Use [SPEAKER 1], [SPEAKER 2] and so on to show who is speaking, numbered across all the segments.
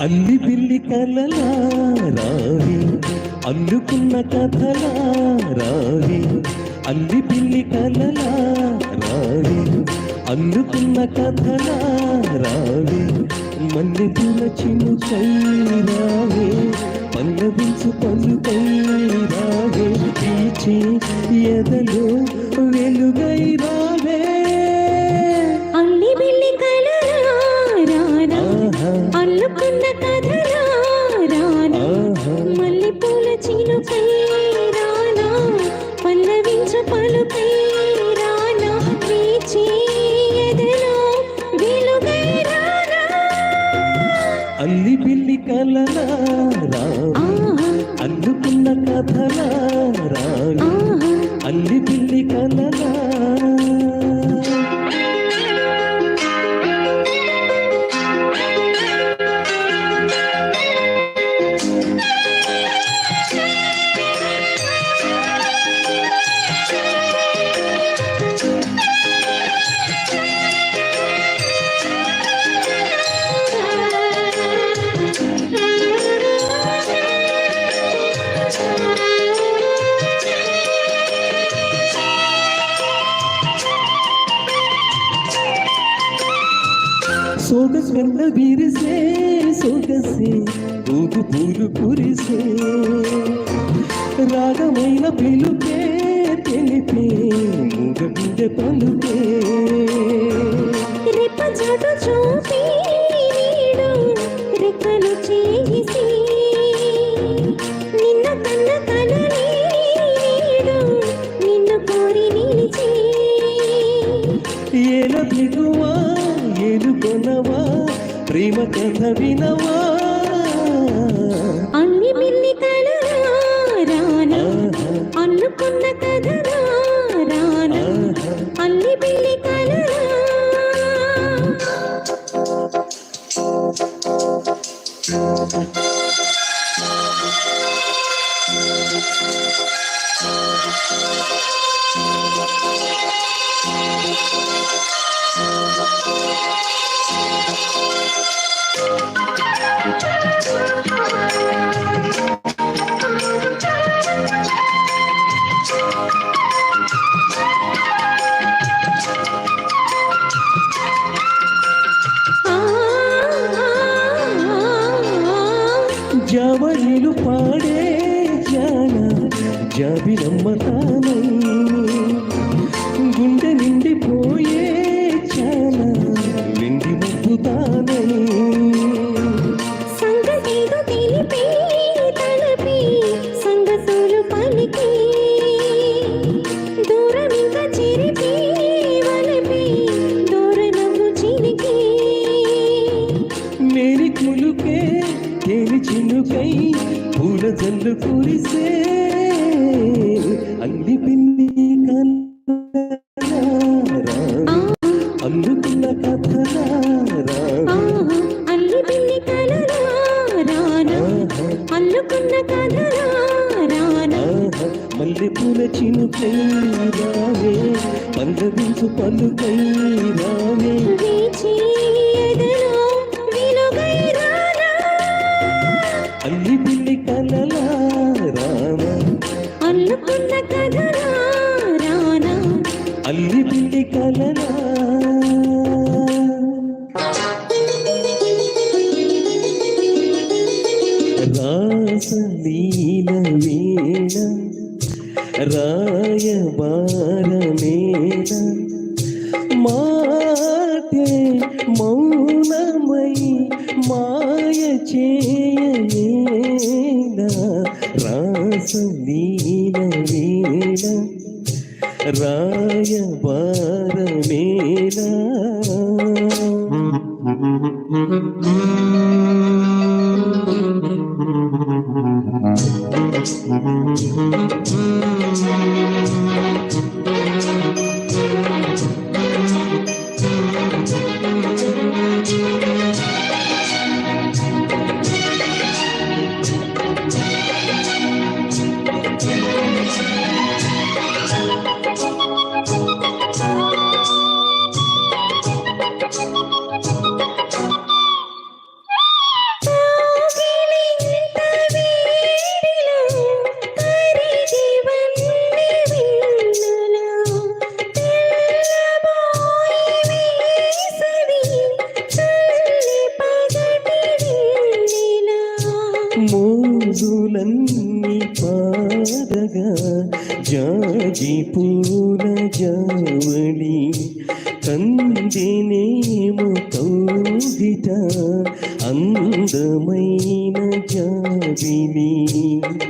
[SPEAKER 1] అల్లి బిల్లి కలలా రావి అల్లుకున్న కథలా రావి అల్లి బిల్లి కలలా రావి అల్లుకున్న కథలా రావి మల్లె పూల చినుకై రావే పల్లవించు పలుకై రావే పీచి ఎదలో వెలుగై రావే
[SPEAKER 2] అల్లి బిల్లి కలలా రానా అల్లుకున్న కథలా రానా మల్లె పూల చినుకై రానా పల్లవించు పలుకై రానా పీచి ఎదలో వెలుగై రానా
[SPEAKER 1] అల్లి బిల్లి కలలా రావి అల్లుకున్న కథలా రావి అల్లి బిల్లి కలలా సొగసెల్ల విరిసే సొగసే ఊగు పూలు కురిసే రాగమైన పిలుపే తెలిపే మూగ గుండె పలుకే
[SPEAKER 2] రెప్పజాటు చూపి నీడు రెక్కలు చేసి నిన్న కన్న కలనే నీడు నిన్ను కోరి నిలిచి
[SPEAKER 1] ఏల దిగువా ఏలుకొనవా ప్రేమ కథ వినవా
[SPEAKER 2] అల్లి బిల్లి కలలా రానా అల్లుకున్న కథలా రానా అల్లి బిల్లి కలలా
[SPEAKER 1] జవళిలు పాడే జాన జాబిలమ్మ తానై గుండె నిండిపోయే చాల వెండి ముద్దు తానై
[SPEAKER 2] సంగతేదో తెలిపి తలపి సంగతులు పలికి దూరం ఇంకా చెరిపి వలపి దూరనవ్వు చిలికి
[SPEAKER 1] మేరి కులుకే తేలి చిన్నుకై పూల జల్లు కురిసే అల్లి పిల్లి కలలా అల్లుకున్న కథలా
[SPEAKER 2] అల్లి బిల్లి కలలా రానా అల్లుకున్న కథలా రానా
[SPEAKER 1] మల్లె పూల చినుకై రావే పల్లవించు పలుకై రావే
[SPEAKER 2] వీచి ఎదలో వెలుగై రానా
[SPEAKER 1] అల్లి బిల్లి కలలా రామ
[SPEAKER 2] అల్లుకున్న కథలా రానా
[SPEAKER 1] అల్లి బిల్లి కలలా రాసలీల వేళ రాయబారమేళ మాటే మౌనమై మాయ చేయనేల రాసలీల వేళ రాయబారమేళ జాజి పూల జావళి కందినేమో కౌగిట అందమైన జాబిలి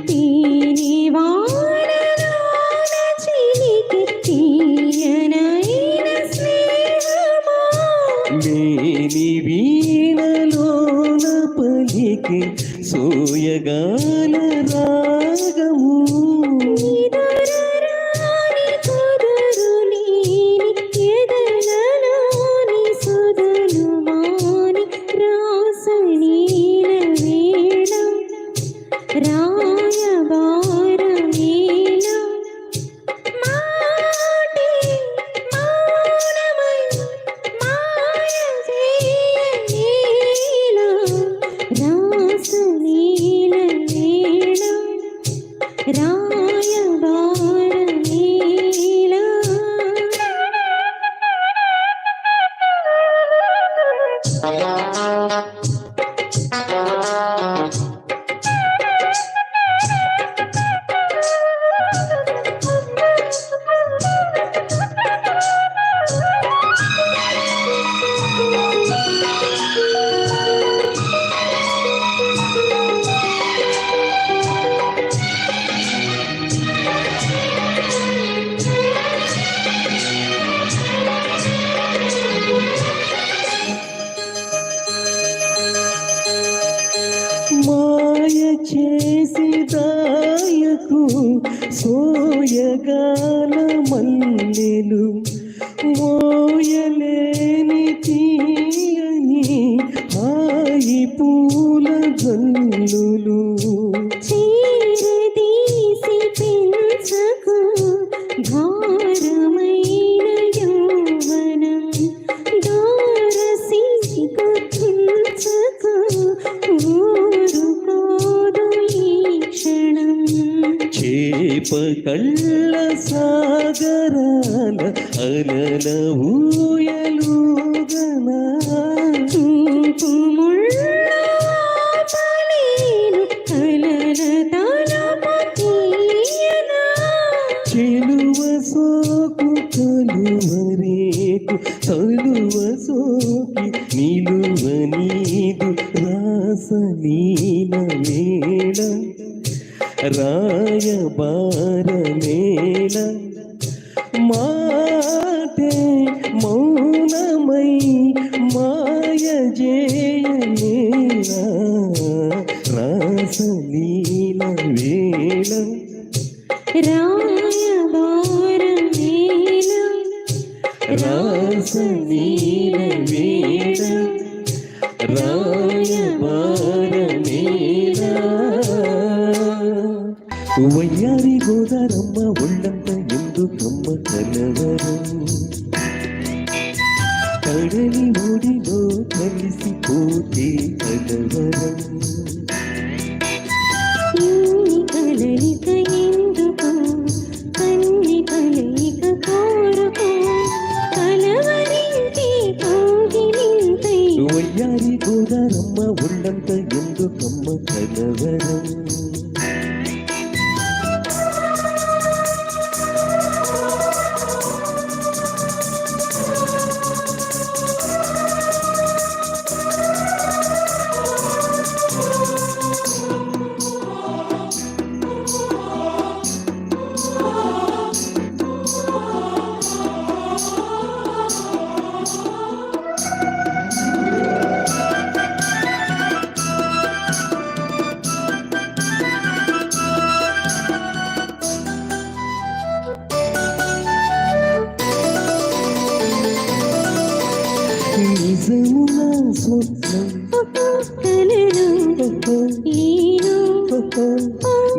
[SPEAKER 2] తీని వానలోన చిలికి తీయనైన స్నేహమా
[SPEAKER 1] లేని వీణలోన పలికి సోయగాల రాగము
[SPEAKER 2] నిదురరాని కుదురులేని ఎదలలోని సుధలు మాని రాసలీల వేళ రాయబారమేళ మాటే మౌనమై మాయ చేయలేల రాసలీల వేళ రాయబారమేళ
[SPEAKER 1] మాయ చేసి దాయకు సోయగాల మల్లెలు మోయలేని తీయని హాయి పూల జల్లులు
[SPEAKER 2] చీరదీసి పెంచకు భారమైన యౌవనం దూరసికు తుంచకు ఊరుకోదు ఈ క్షణం
[SPEAKER 1] చేప కళ్ళ సాగరాల అలల ఊయలుగనా
[SPEAKER 2] చూపు ముళ్ళాపలేను కలల తలపు తీయనా
[SPEAKER 1] చెలువ సోకు కలువరేకు తలువ సోకి నిలువ నీదు రాసలీల వేళ రాయబారమేళ మాటే మౌనమై మాయ జేయలేల రాసలీల వేళ
[SPEAKER 2] రాయబారమేళ
[SPEAKER 1] రాసలీల వేళ రాయబారమేళ వయ్యారి గోదారమ్మ ఒళ్ళంత ఎందుకమ్మ కలవరం కడలి ఒడిలో కలిసిపోతే కలవరం
[SPEAKER 2] ఇన్ని కలయిక ఎందుకు కన్ని కలయిక కోరుకో కలవరింటి కోగిలింతై
[SPEAKER 1] వయ్యారి గోదారమ్మ ఒళ్ళంత ఎందుకమ్మ కలవరం నిజమున స్వప్నం
[SPEAKER 2] కలలు ఈను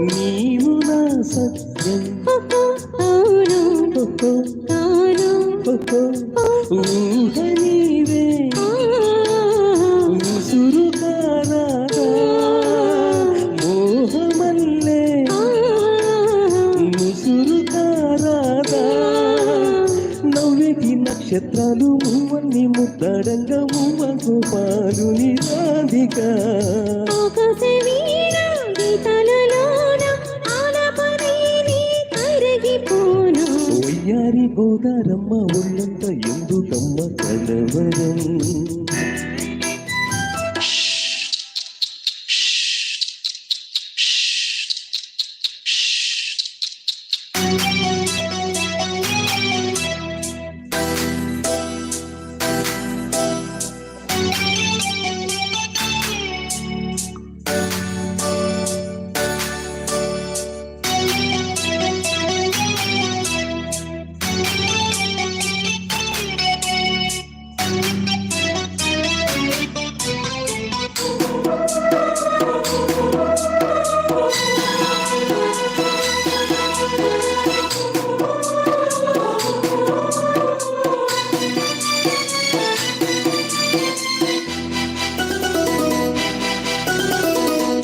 [SPEAKER 1] నీవు నా సత్యం
[SPEAKER 2] అవును కాను
[SPEAKER 1] ఊహ నీవే ఉసురు కారాగా మోహమల్లే ముసురు కారాగా నవ్వెకి నక్షత్రాలు మూవన్ని ముద్దడంగా మూవ గోపాలుని రాధిక
[SPEAKER 2] ఆకాశవీణ గీతలలోన ఆలపనేని కరిగిపోను
[SPEAKER 1] గోదారమ్మ ఒళ్ళంత ఎందుకమ్మ కలవరం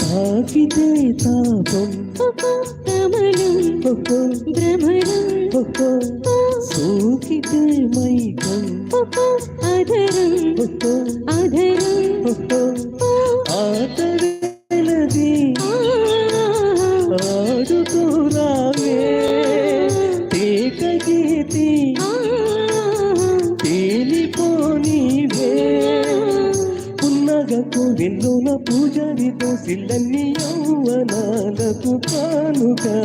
[SPEAKER 1] తాకితే తాపం
[SPEAKER 2] కమలం భ్రమరం
[SPEAKER 1] సోకితే మైకం
[SPEAKER 2] అధరం అధరం
[SPEAKER 1] ఆటవేలది ఆడుతూ రావే తేక గీతి తేలిపోనివే పున్నగకు వెన్నుల పూజారితో సిల్లన్ని యౌవనాలకు కానుగా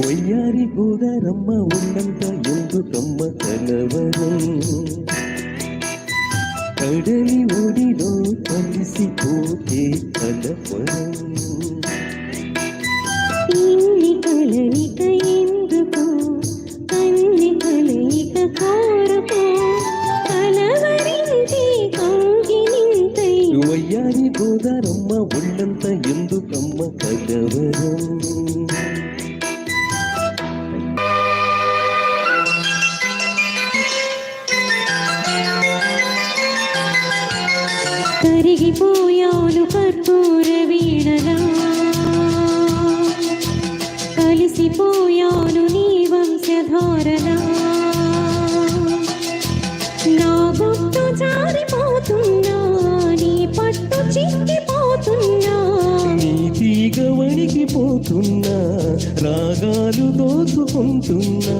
[SPEAKER 1] ఒయ్యారి గోదారమ్మ ఉన్నంత ఎందుకమ్మ కలవరం కడలి ఒడిలో కలిసిపోతే కలవరం
[SPEAKER 2] ఇన్ని కలయిక ఎందుకు కన్ని కలయిక కోరుకో కలవరించి కౌగిలింతై
[SPEAKER 1] ఒయ్యారి గోదారమ్మ ఒళ్ళంత ఎందుకమ్మ కలవరం
[SPEAKER 2] కరిగిపోయాను కర్పూర వీణలా కలిసిపోయాను నీ వంశధారలా నా గుట్టు జారిపోతున్నా నీ పట్టు చిక్కిపోతున్నా
[SPEAKER 1] నీ తీగ వణికిపోతున్నా రాగాలు దోచుకుంటున్నా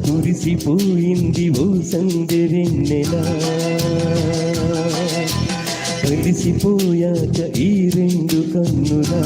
[SPEAKER 1] కురిసిపోయింది ఓ సంధ్య వెన్నెలా కలిసిపోయాక ఈ రెండు కన్నులా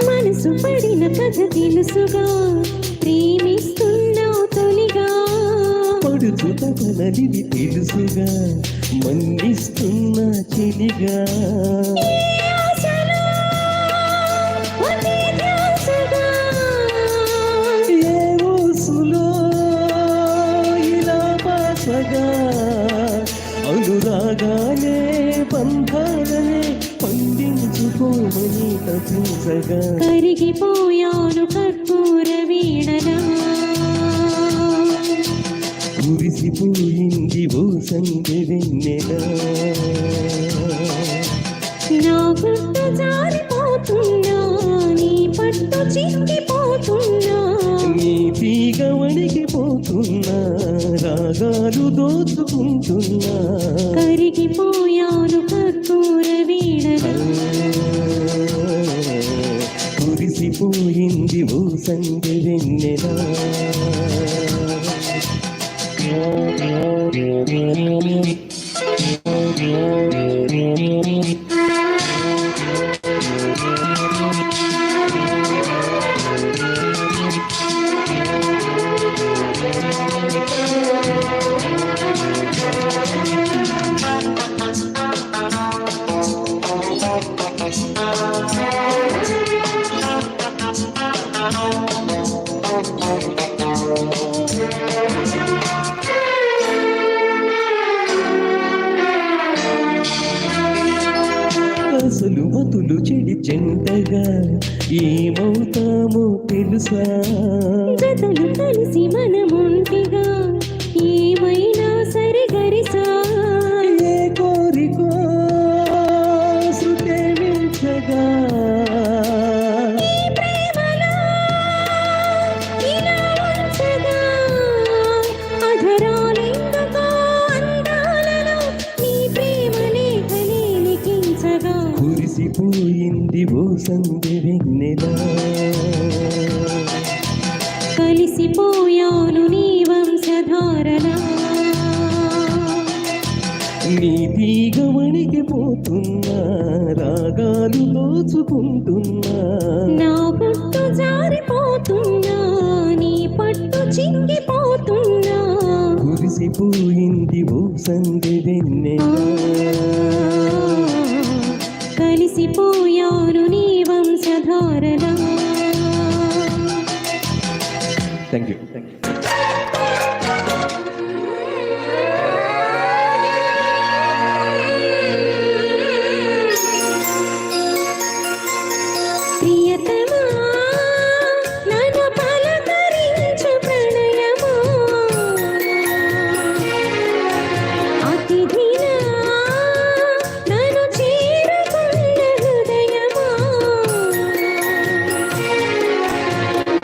[SPEAKER 2] మనసు పడిన కథ తెలుసుగా ప్రేమిస్తున్నావు తొలిగా
[SPEAKER 1] పడుచు తనలిది తెలుసుగా మన్నిస్తున్న చెలిగా ఏ ఊసులో ఇలా పాసగా అనురాగాలే బంధాలనే పండించుకోమని తపించగా
[SPEAKER 2] కరిగిపోయాను కర్పూర వీణలా
[SPEAKER 1] కురిసిపోయింది ఓ సంధ్య వెన్నెలా
[SPEAKER 2] నా గుట్టు జారిపోతున్నా నీ పట్టు చిక్కిపోతున్నా
[SPEAKER 1] నీ తీగ వణికిపోతున్నా రాగాలు దోచుకుంటున్నా
[SPEAKER 2] కరిగిపోయాను కర్పూర వీణలా
[SPEAKER 1] కురిసిపోయింది ఓ సంధ్య వెన్నెలా చెడు చెడి జంటగా ఏమవుతామో తెలుసా
[SPEAKER 2] జతలు కలిసి మనముంటిగా ఏమైనా సరే గరిసా
[SPEAKER 1] ఏ కోరికో శృతే మించగా
[SPEAKER 2] ఈ ప్రేమలో ఇలా ఉంచగా అధరాలెందుకో అందాలలో నీ ప్రేమ లేఖనే లిఖించగా
[SPEAKER 1] కురిసిపోయింది ఓ సంధ్య వెన్నెలా
[SPEAKER 2] కలిసిపోయాను నీ వంశధారలా
[SPEAKER 1] నీ తీగ వణికిపోతున్నా రాగాలు దోచుకుంటున్నా
[SPEAKER 2] నా గుట్టు జారిపోతున్నా నీ పట్టు చిక్కిపోతున్నా
[SPEAKER 1] కురిసిపోయింది ఓ సంధ్య వెన్నెలా
[SPEAKER 2] కలిసిపోయాను నీ వంశధారలా
[SPEAKER 1] థ్యాంక్ యూ
[SPEAKER 2] ప్రియతమా నన్ను పలకరించు ప్రణయమా అతిథిలా నన్ను చేరుకున్న హృదయమా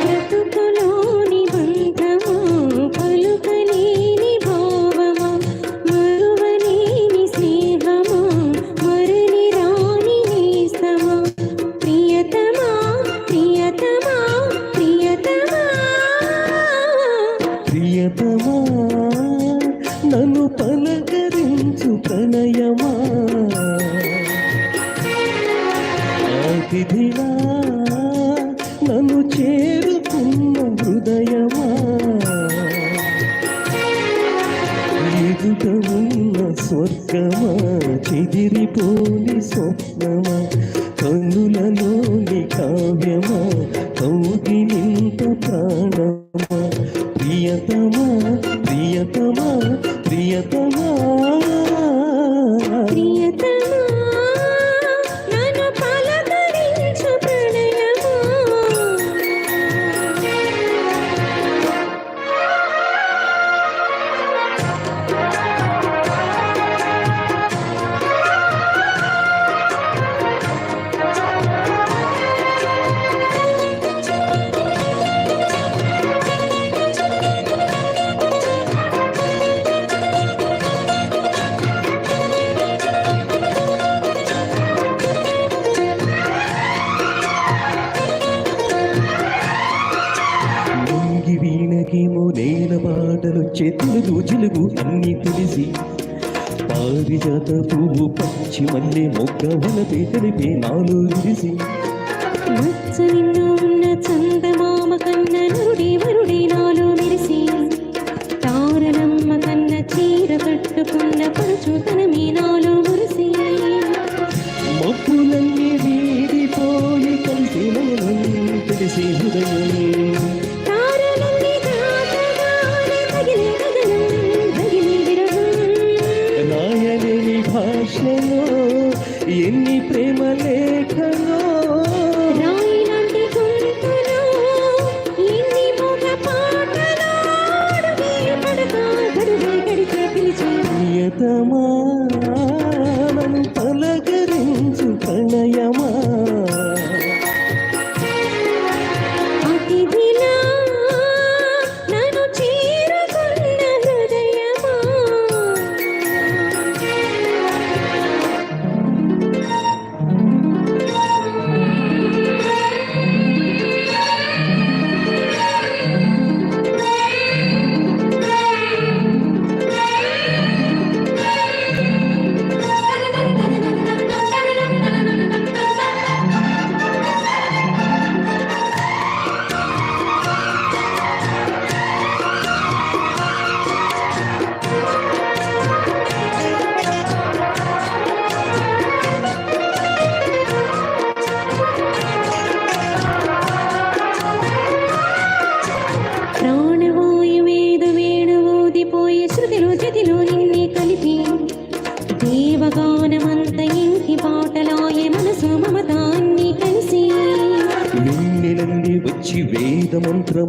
[SPEAKER 2] బ్రతుకులోని బంధమా పలుకలేని భావమా మరువలేని స్నేహమా మరలి రాని నేస్తమా ప్రియతమా ప్రియతమా ప్రియతమా
[SPEAKER 1] ప్రియతమా నన్ను పలకరించు ప్రణయమా అతిథిలా నన్ను చేరుకున్న హృదయమా ఎదుట ఉన్న స్వర్గమా చెదిరిపోని స్వప్నమా కన్నులలోని కావ్యమా కౌగిలింత ప్రాణమా ప్రియతమా ప్రియతమా ప్రియతమా
[SPEAKER 2] ప్రియతమా నన్ను పలకరించు ప్రణయమా
[SPEAKER 1] ముంగి వీణకేమో నేల పాటలు చెతులు చిలుగు అన్ని తెలిసి పారిజాత పువ్వు పచ్చి మల్లె మొగ్గ వలపే తెలిపే నాలో విరిసి
[SPEAKER 2] మచ్చ నిన్ను ఉన్న చందమామ కన్న నుడి వరుడి నాలో మెరిసి తారలమ్మ కన్న చీర కట్టుకున్న పరుచుతనమే నాలో మురిసి
[SPEAKER 1] మబ్బులన్నీ వీడిపోయి కలిసి తెలిసి హృదయం
[SPEAKER 2] తారలన్నీ దాటగానే తగిలే గగనం తగిలే విరహం
[SPEAKER 1] రాయలేని భాషలో ఎన్ని ప్రేమ లేఖలో
[SPEAKER 2] రాయిలాంటి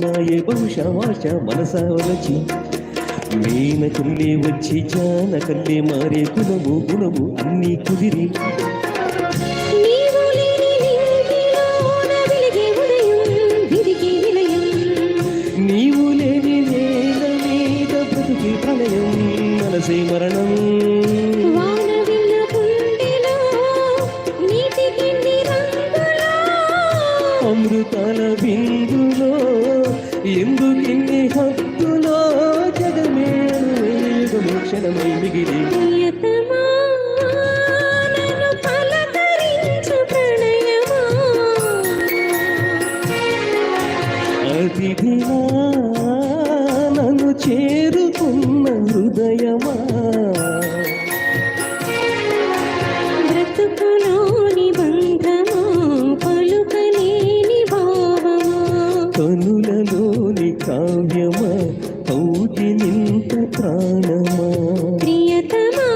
[SPEAKER 1] భావనాయే బహుశా వాచ మనసావలచి మేనకుల్లే వచ్చి జానకల్లే మారే గుణము గుణము అన్నీ కుదిరి
[SPEAKER 2] నీవు లేని నీటిలోన వెలిగే ఉదయం విధికి విలయం
[SPEAKER 1] నీవు లేని నేల మీద బ్రతుకి ప్రళయం మనసే మరణం
[SPEAKER 2] వాన విన్న పుండిలో నీటికి రంగులో
[SPEAKER 1] అమృతాల బిందులో ఎందుకిన్ని హక్కులో జగమేయుగము క్షణమై మిగిలి
[SPEAKER 2] ప్రియతమా నన్ను పలకరించు ప్రణయమా
[SPEAKER 1] అతిథిలా నన్ను చేరుకున్న హృదయమా
[SPEAKER 2] బ్రతుకులోని బంధమా పలుకలేని భావమా
[SPEAKER 1] కనులలోని కావ్యమా కౌటి నింత ప్రాణమా
[SPEAKER 2] ప్రియతమా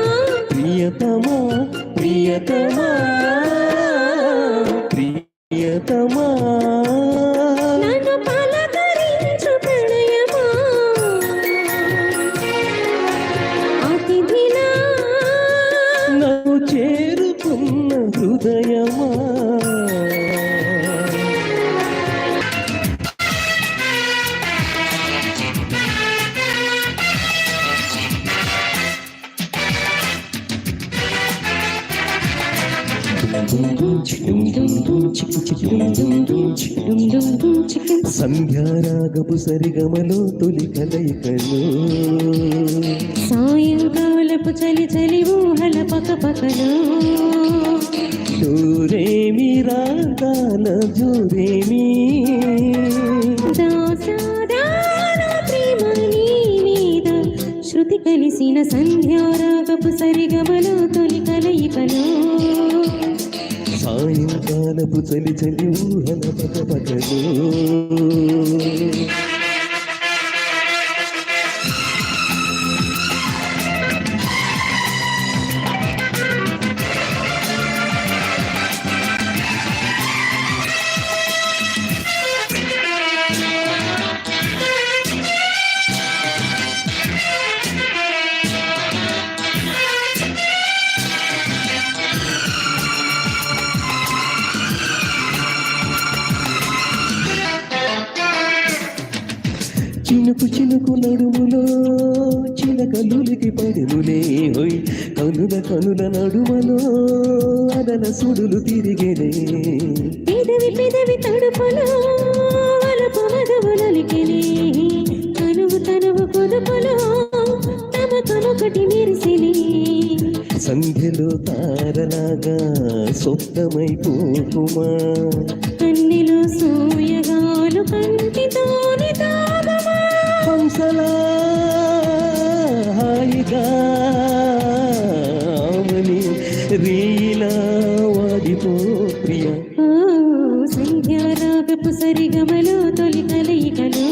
[SPEAKER 1] ప్రియతమా ప్రియతమా ప్రియతమా
[SPEAKER 2] నన్ను పలకరించు ప్రణయమా అతిథిలా
[SPEAKER 1] నన్ను చేరుకున్న హృదయమా సంధ్యారాగపు సరిగమలో తొలి కలయికలు
[SPEAKER 2] సాయంకాలపు చలి చలి ఊహల పకపకలు
[SPEAKER 1] జోరేమి రాగాల జోరేమి
[SPEAKER 2] దాసాదాన ప్రేమ నీ మీద శృతి కలిసిన సంధ్యారాగపు సరిగమలో తొలి కలయికలు
[SPEAKER 1] సాయంకాలపు చలి చలి ఊహల పకపకలు చినుకు చినుకు నడుములో చిలకలులికి పడులులే హోయ్ కనుల కనుల నడుమలో అదల సుడులు తిరిగేలే
[SPEAKER 2] పెదవి పెదవి తడుపులో వలపు మగవులొలికెనే తనువు తనువు కొదుపులో తమకమొకటి మెరిసినే
[SPEAKER 1] సంధ్యలో తారలాగా స్వప్నమైపోకుమా
[SPEAKER 2] కన్నెలో సూయగాలు కంటితోని తాగమా
[SPEAKER 1] హంసలా హాయిగా ఆమని రీలా వాడిపో ప్రియ
[SPEAKER 2] ఓ సంధ్యారాగపు సరిగమలో తొలి కలయికలు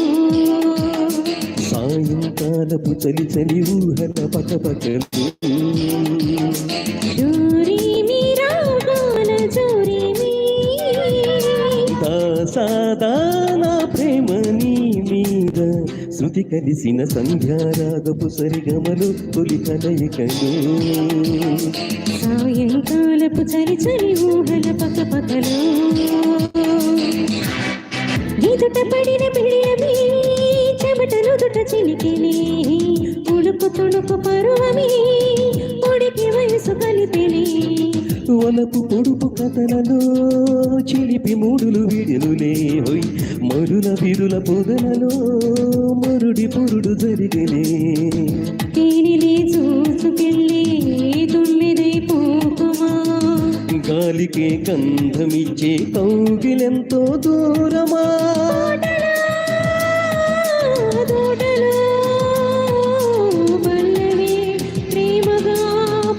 [SPEAKER 1] సాయంకాలపు చలి చలి ఊహల పకపకలు
[SPEAKER 2] జోరేమి రాగాల జోరేమి
[SPEAKER 1] దాసాదాన ప్రేమ నీ మీద శృతి కలిసిన సంధ్యారాగపు సరిగమలు తొలి కలయికలు
[SPEAKER 2] సాయంకాలపు చలి చలి ఊహల పకపకలు ఎదుట పడిన బిడియమే చెమటలు దుట చిలికినే ఉడుకు తుడుకు పరువమే ఉడికి వయసు కలిపినే
[SPEAKER 1] వలపు పొడుపు కథలలో చిలిపి మూడులు విడులులే హోయ్ మరుల విరుల పొదలలో మరుడి పురుడు జరిగినే
[SPEAKER 2] తేనిలే చూచుకెళ్ళే తుమ్మిదై పోకుమా
[SPEAKER 1] గాలికే గంధమిచ్చే కౌగిలెంతో దూరమా
[SPEAKER 2] తోటలో పల్లవి ప్రేమగా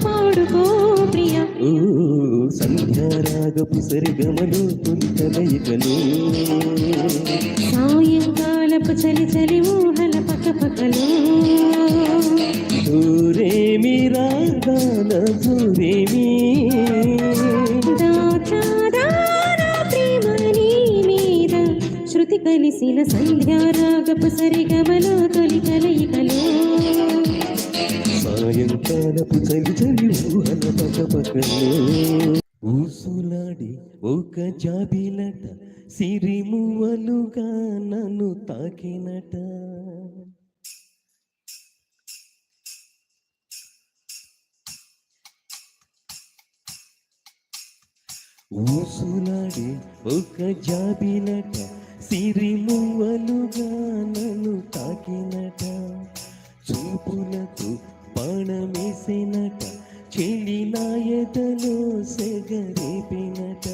[SPEAKER 2] పాడుకో ప్రియ
[SPEAKER 1] ఓ సంధ్యారాగపు సరిగమలు తొలి కలయికలు
[SPEAKER 2] సాయంకాలపు చలి చలి ఊహల పకపకలు
[SPEAKER 1] జోరేమి రాగాల జోరేమి
[SPEAKER 2] దాచాదాన ప్రేమ నీ మీద శృతి కలిసిన సంధ్యారాగపు సరిగమల తొలి కలయికలో
[SPEAKER 1] సాయంకాలపు చలి చలి ఊహల పక్కపక్కలో ఊసులాడి ఒక జాబిలట సిరిమువ్వలుగా నన్ను తాకినట ఊసులాడి ఒక జాబిలట సిరిమువ్వలుగా నన్ను తాకినట చూపులకు బాణమేసినట చెలి నా ఎదలో సెగరేపినట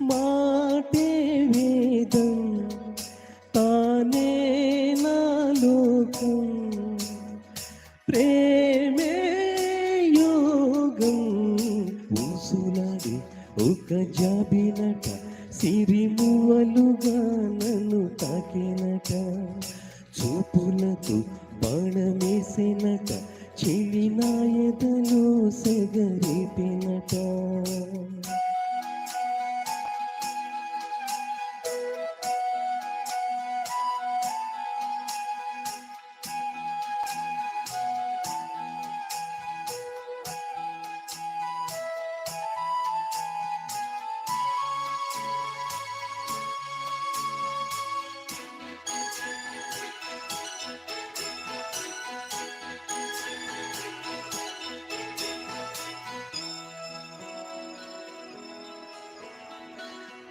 [SPEAKER 1] మాటే వేదం తానే నా లోకం ప్రేమే యోగం ఊసులాడి ఒక జాబిలట సిరిమువ్వలుగా నన్ను తాకినట చూపులకు బాణమేసినట చెలి నా ఎదలో సెగరేపినట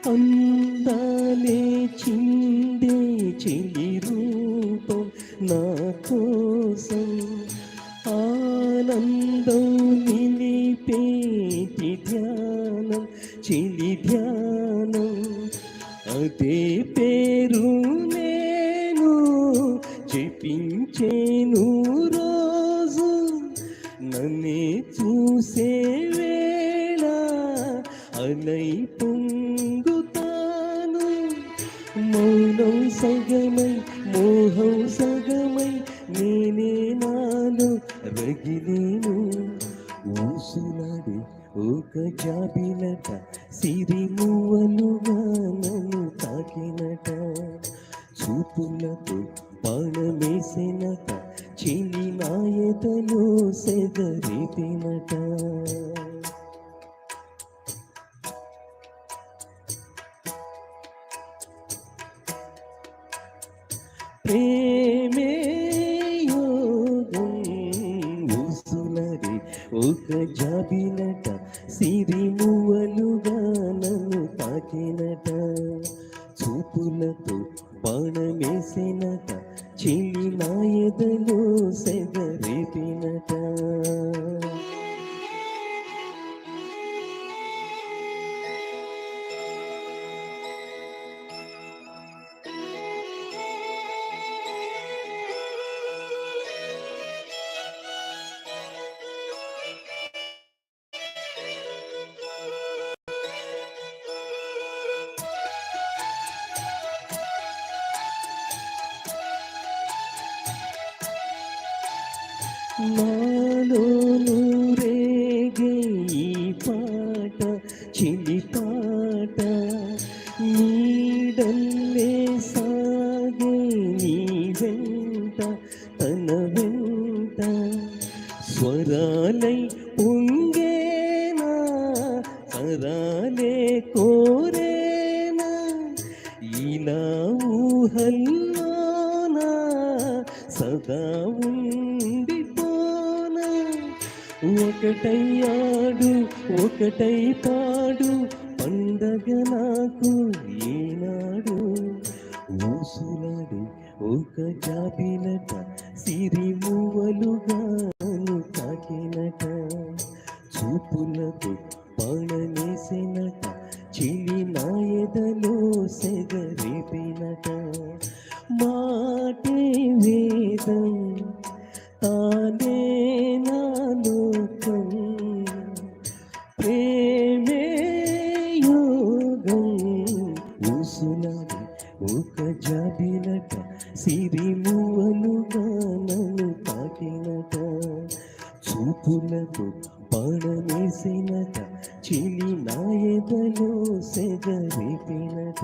[SPEAKER 1] అందాలే చిందే చెలి రూపం నా కోసం ఆనందం నిలిపేటి ధ్యానం చెలి ధ్యానం అదే పేరు నేను జపించేను రోజు నన్నే చూసే వేళ అలై పొంగుతాను మౌనం సగమై మోహం సగమై నేనే నాలో రగిలేను ఊసులాడి ఒక జాబిలట సిరిమువ్వలుగా నన్ను తాకినట చూపులకు బాణమేసినట చెలి నా ఎదలో సెగరేపినట ప్రేమే యోగం ఊసులరి ఒక జాబిలట సిరిమువ్వలుగా నన్ను తాకినట చూపులతో బాణమేసినట చెలి నా ఎదలో సెగరేపినట నాలో నూరేగే ఈ పాట చెలి పాట నీడల్లే సాగే నీ వెంట తన వెంట స్వరాలై పొంగేనా సరాలే కోరేనా ఇలా ఊహల్లోనా సదా ఒకటయ్యాడు ఒకటై పాడు పండగ నాకు ఈనాడు ఊసులాడు ఒక జాబిలట సిరిమువ్వలుగా తాకినట చూపులకు బాణమేసినట చెలి నా ఎదలో సెగరేపినట మాటే వేదం తానే నా లోకం ప్రేమే యోగం ఊసులాడి ఒక జాబిలట సిరిమువ్వలుగా నన్ను తాకినట చూపులకు బాణమేసినట చెలి నా ఎదలో సెగరేపినట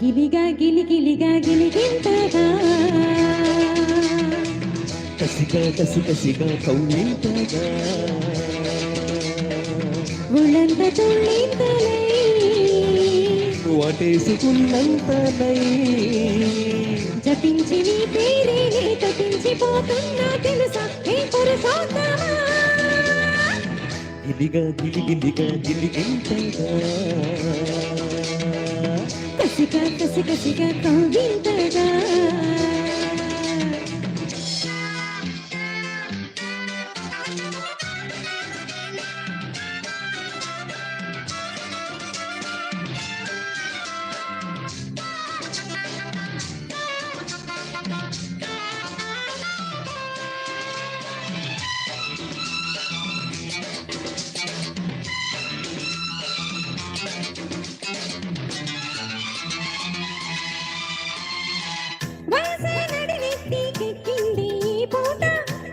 [SPEAKER 2] గిలిగా గిలిగిలిగా గిలిగింతగా
[SPEAKER 1] కసిగా కసి కసిగా కౌలింతగా
[SPEAKER 2] ఉళ్ళంత తుళ్ళింతలై
[SPEAKER 1] వాటేసుకున్నంతనై
[SPEAKER 2] జపించి నీ పేరే నే తపించిపోతున్నా తెలుసా హే పురుషోత్తమా
[SPEAKER 1] గిలిగా గిలిగిలిగా గిలిగింతగా
[SPEAKER 2] కసిగా కసి కసిగా కౌగింతగా వయసే నడినెత్తికెక్కింది ఈ పూట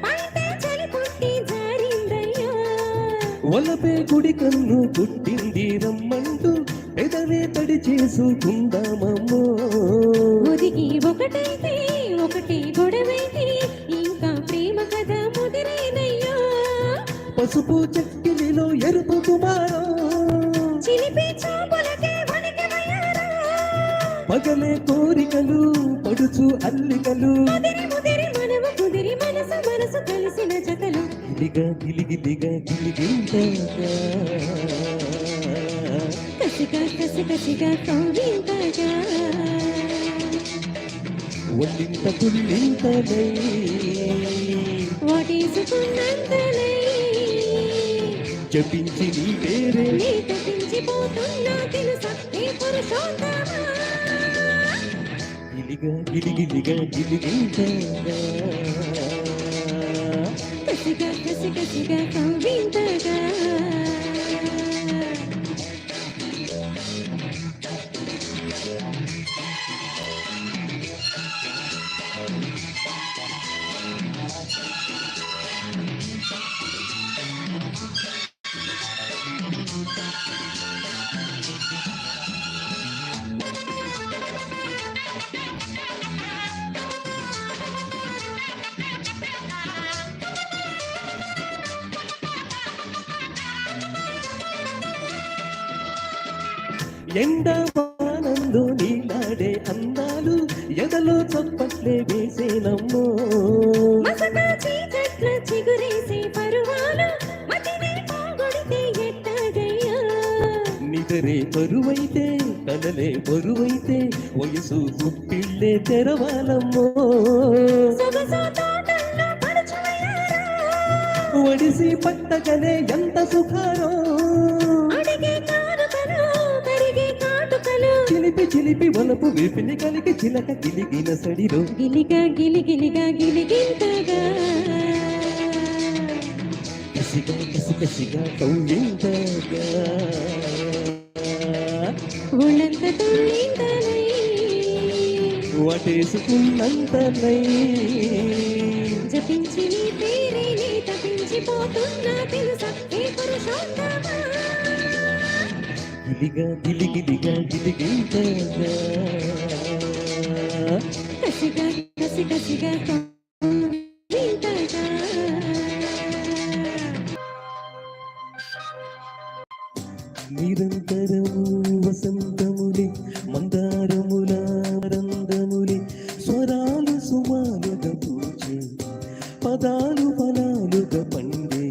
[SPEAKER 2] పైతే చలి పుట్టి జారిందయ్యా
[SPEAKER 1] ఒలపే గుడి కన్ను పుట్టింది రమ్మంటూ పెదవే తడి చేసుకుందామమ్మో
[SPEAKER 2] ఒదిగి ఒకటైతే ఒకటి గొడవైతే ఇంకా ప్రేమ కథ ముదిరేనయ్యా
[SPEAKER 1] పసుపు చెక్కిలిలో ఎరుపు కుమారం
[SPEAKER 2] చిలిపి చూపులకే వణికి వయ్యారా
[SPEAKER 1] పగలే కోరికలు పడుచు అల్లికలు
[SPEAKER 2] ముదిరి ముదిరి మనము కుదిరి మనసు మనసు కలిసిన జతలు
[SPEAKER 1] గిలిగా గిలిగిలిగా గిలిగింతగా
[SPEAKER 2] కసిగా కసి కసిగా కౌగింతగా
[SPEAKER 1] ఒళ్ళింత పుల్లింతనై
[SPEAKER 2] వాటేసుకున్నంతలై
[SPEAKER 1] జపించి నీ పేరే
[SPEAKER 2] నీ తప్పించిపోతున్నా తెలుసా హే పురుషోత్తమా
[SPEAKER 1] గిలిగా గిలిగిలిగా గిలిగింతగా
[SPEAKER 2] కసిగా కసి కసిగా కౌగింతగా
[SPEAKER 1] ఎండమానందు నీలాడే అందాలు ఎదలో చప్పట్లే వేసేనమ్మో
[SPEAKER 2] మసకా చీకట్ల చిగురేసే పరువాలు మతినే పోగొడితే ఎట్టాగయ్యా
[SPEAKER 1] నిదరే బరువైతే కలలే బరువైతే వయసు గుప్పిళ్ళే తెరవాలమ్మో
[SPEAKER 2] సొగసు తోటల్లో పడుచువయ్యారా
[SPEAKER 1] ఒడిసి పట్టగనే ఎంత సుఖారో
[SPEAKER 2] అడిగే కానుకలు కరిగే కాటుకలు
[SPEAKER 1] చిలిపి చిలిపి వలపు వేపిని కలిగి చిలక గిలిగిన సడిలో
[SPEAKER 2] గిలిగా గిలిగిలిగా గిలిగింతగా
[SPEAKER 1] కసిగా కసి కసిగా కౌలింతగా
[SPEAKER 2] ఒళ్ళంత తుళ్ళింతలై
[SPEAKER 1] వాటేసుకున్నంతనై
[SPEAKER 2] జపించి నీ పేరే నీ తపించిపోతున్నా తెలుసా హే పురుషోత్తమా
[SPEAKER 1] గిలిగా గిలిగిలిగా గిలిగింతగా
[SPEAKER 2] కసిగా కసి కసిగా కౌగింతగా
[SPEAKER 1] నిరంతరము వసంతములే మందారముల రందములే స్వరాలు సుమాలుగా పూచే పదాలు ఫలాలుగా పండే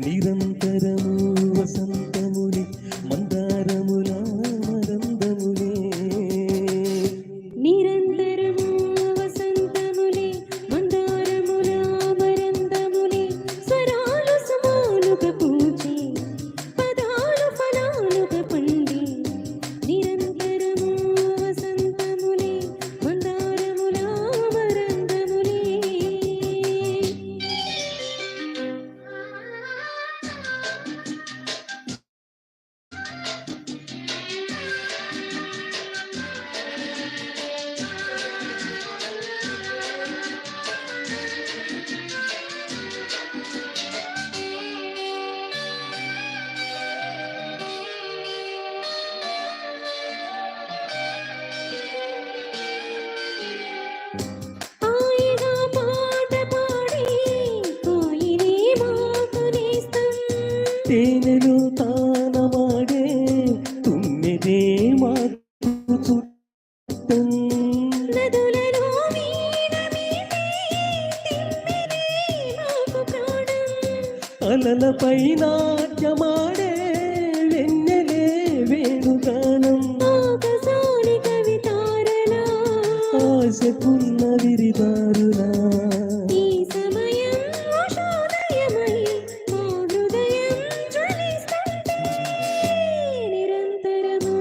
[SPEAKER 1] నిరంతరము వసంతములే మందారముల రందములే
[SPEAKER 2] నిరంతరము వసంతములే మందారముల మరందములే స్వరాలు సుమాలుగా పూచే పదాలు ఫలాలుగా పండి నిరంతరము వసంతములే మందారముల మరందములే
[SPEAKER 1] అలలపై నాట్యమాడే వెన్నెలే వేణుగానం
[SPEAKER 2] ఆకాశాని కవితారలా
[SPEAKER 1] ఆశకున్న విరిదారులా
[SPEAKER 2] ఈ సమయం ఉషోదయమై మా హృదయం జ్వలిస్తుంటే నిరంతరము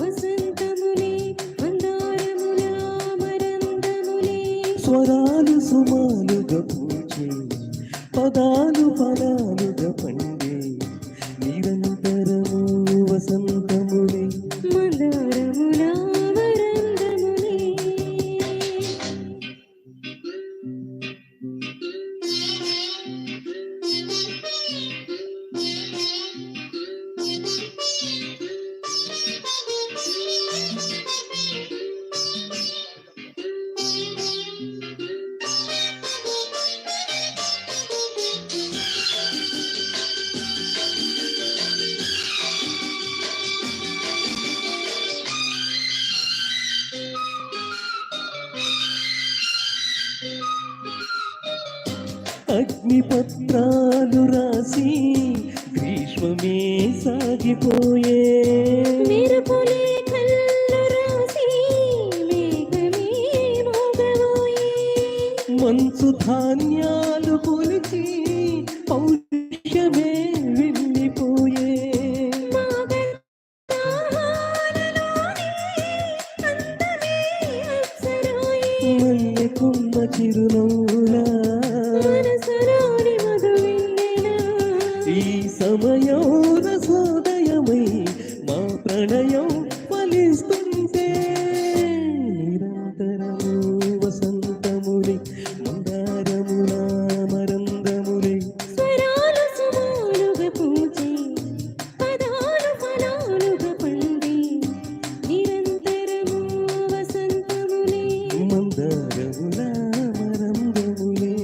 [SPEAKER 2] వసంతములే మందారముల మరందములే
[SPEAKER 1] స్వరాలు సుమాలుగా పూచే పదాలు ఫలాలుగా పండే నిరంతరము వసంతములే
[SPEAKER 2] మందారముల మరందములే
[SPEAKER 1] అగ్నిపత్రాలు రాసి గ్రీష్మమే సాగిపోయే
[SPEAKER 2] మెరుపులే కళ్ళు రాసి మేఘమే మోగబోయే
[SPEAKER 1] మంచు ధాన్యాలు కొలిచి పౌష్యమే వెళ్ళిపోయే
[SPEAKER 2] మాగతాహాలలోని అందమే అప్సరాయే
[SPEAKER 1] మల్లెకున్న చిరునవ్వులా
[SPEAKER 2] మనసులోని మధువెన్నెలా
[SPEAKER 1] ఈ సమయం రసోదయమై మా ప్రణయం ఫలిస్తుంటే నిరంతరము వసంతములే మందారముల మరందములే
[SPEAKER 2] స్వరాలు సుమాలుగా పూచే పదాలు ఫలాలుగా పండే నిరంతరము వసంతములే
[SPEAKER 1] మందారముల మరందములే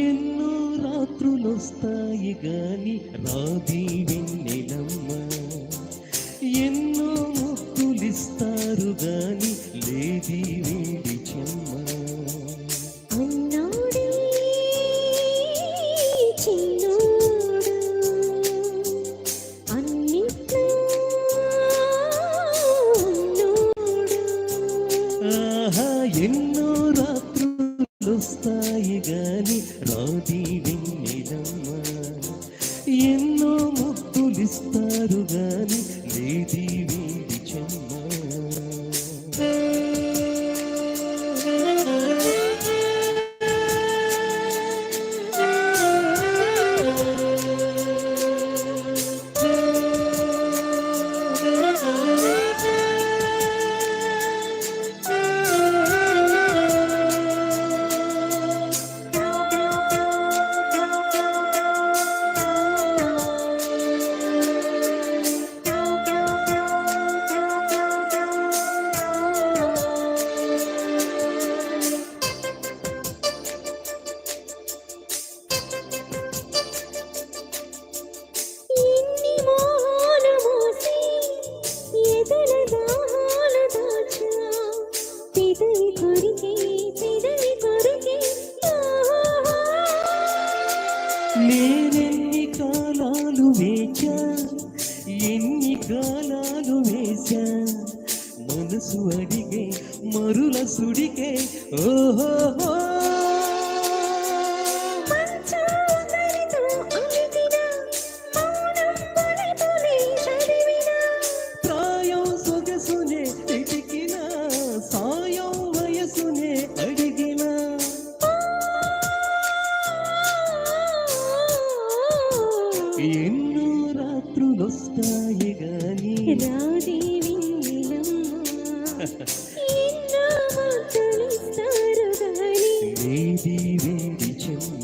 [SPEAKER 1] ఎన్నో రాత్రులొస్తాయి గాని రాది వెన్నెలమ్మ ఎన్నో ముక్కులిస్తారు గాని లేది వేడి చెమ్మ
[SPEAKER 2] అన్నాడే చిన్నోడు అన్నిట్లో ఉన్నోడు
[SPEAKER 1] ఆహా ఎన్నో రాత్రులొస్తాయి గాని రాది వెన్నెలమ్మ ఎన్నో ముక్కులిస్తారు గాని లేది వేడి చెమ్మ
[SPEAKER 2] ఎన్ని మోహాలు మోసి ఎదల దాహాలు దాచా పెదవి కొరికే
[SPEAKER 1] నేనెన్ని కాలాలు వేచా ఎన్ని కాలాలు వేశా మనసు అడిగే మరుల సుడికే ఓహో
[SPEAKER 2] మంచోదరితో అలిగిన మౌనం పొలిపులే చదివిన
[SPEAKER 1] ప్రాయం సొగసునే వెతికిన సాయం వయసునే అడిగిన ఎన్నో రాత్రులొస్తాయి గాని
[SPEAKER 2] రాదే వెన్నెలమ్మ ఎన్నో ముద్దులిస్తారు గాని
[SPEAKER 1] వేడి వేడి చెమ్మ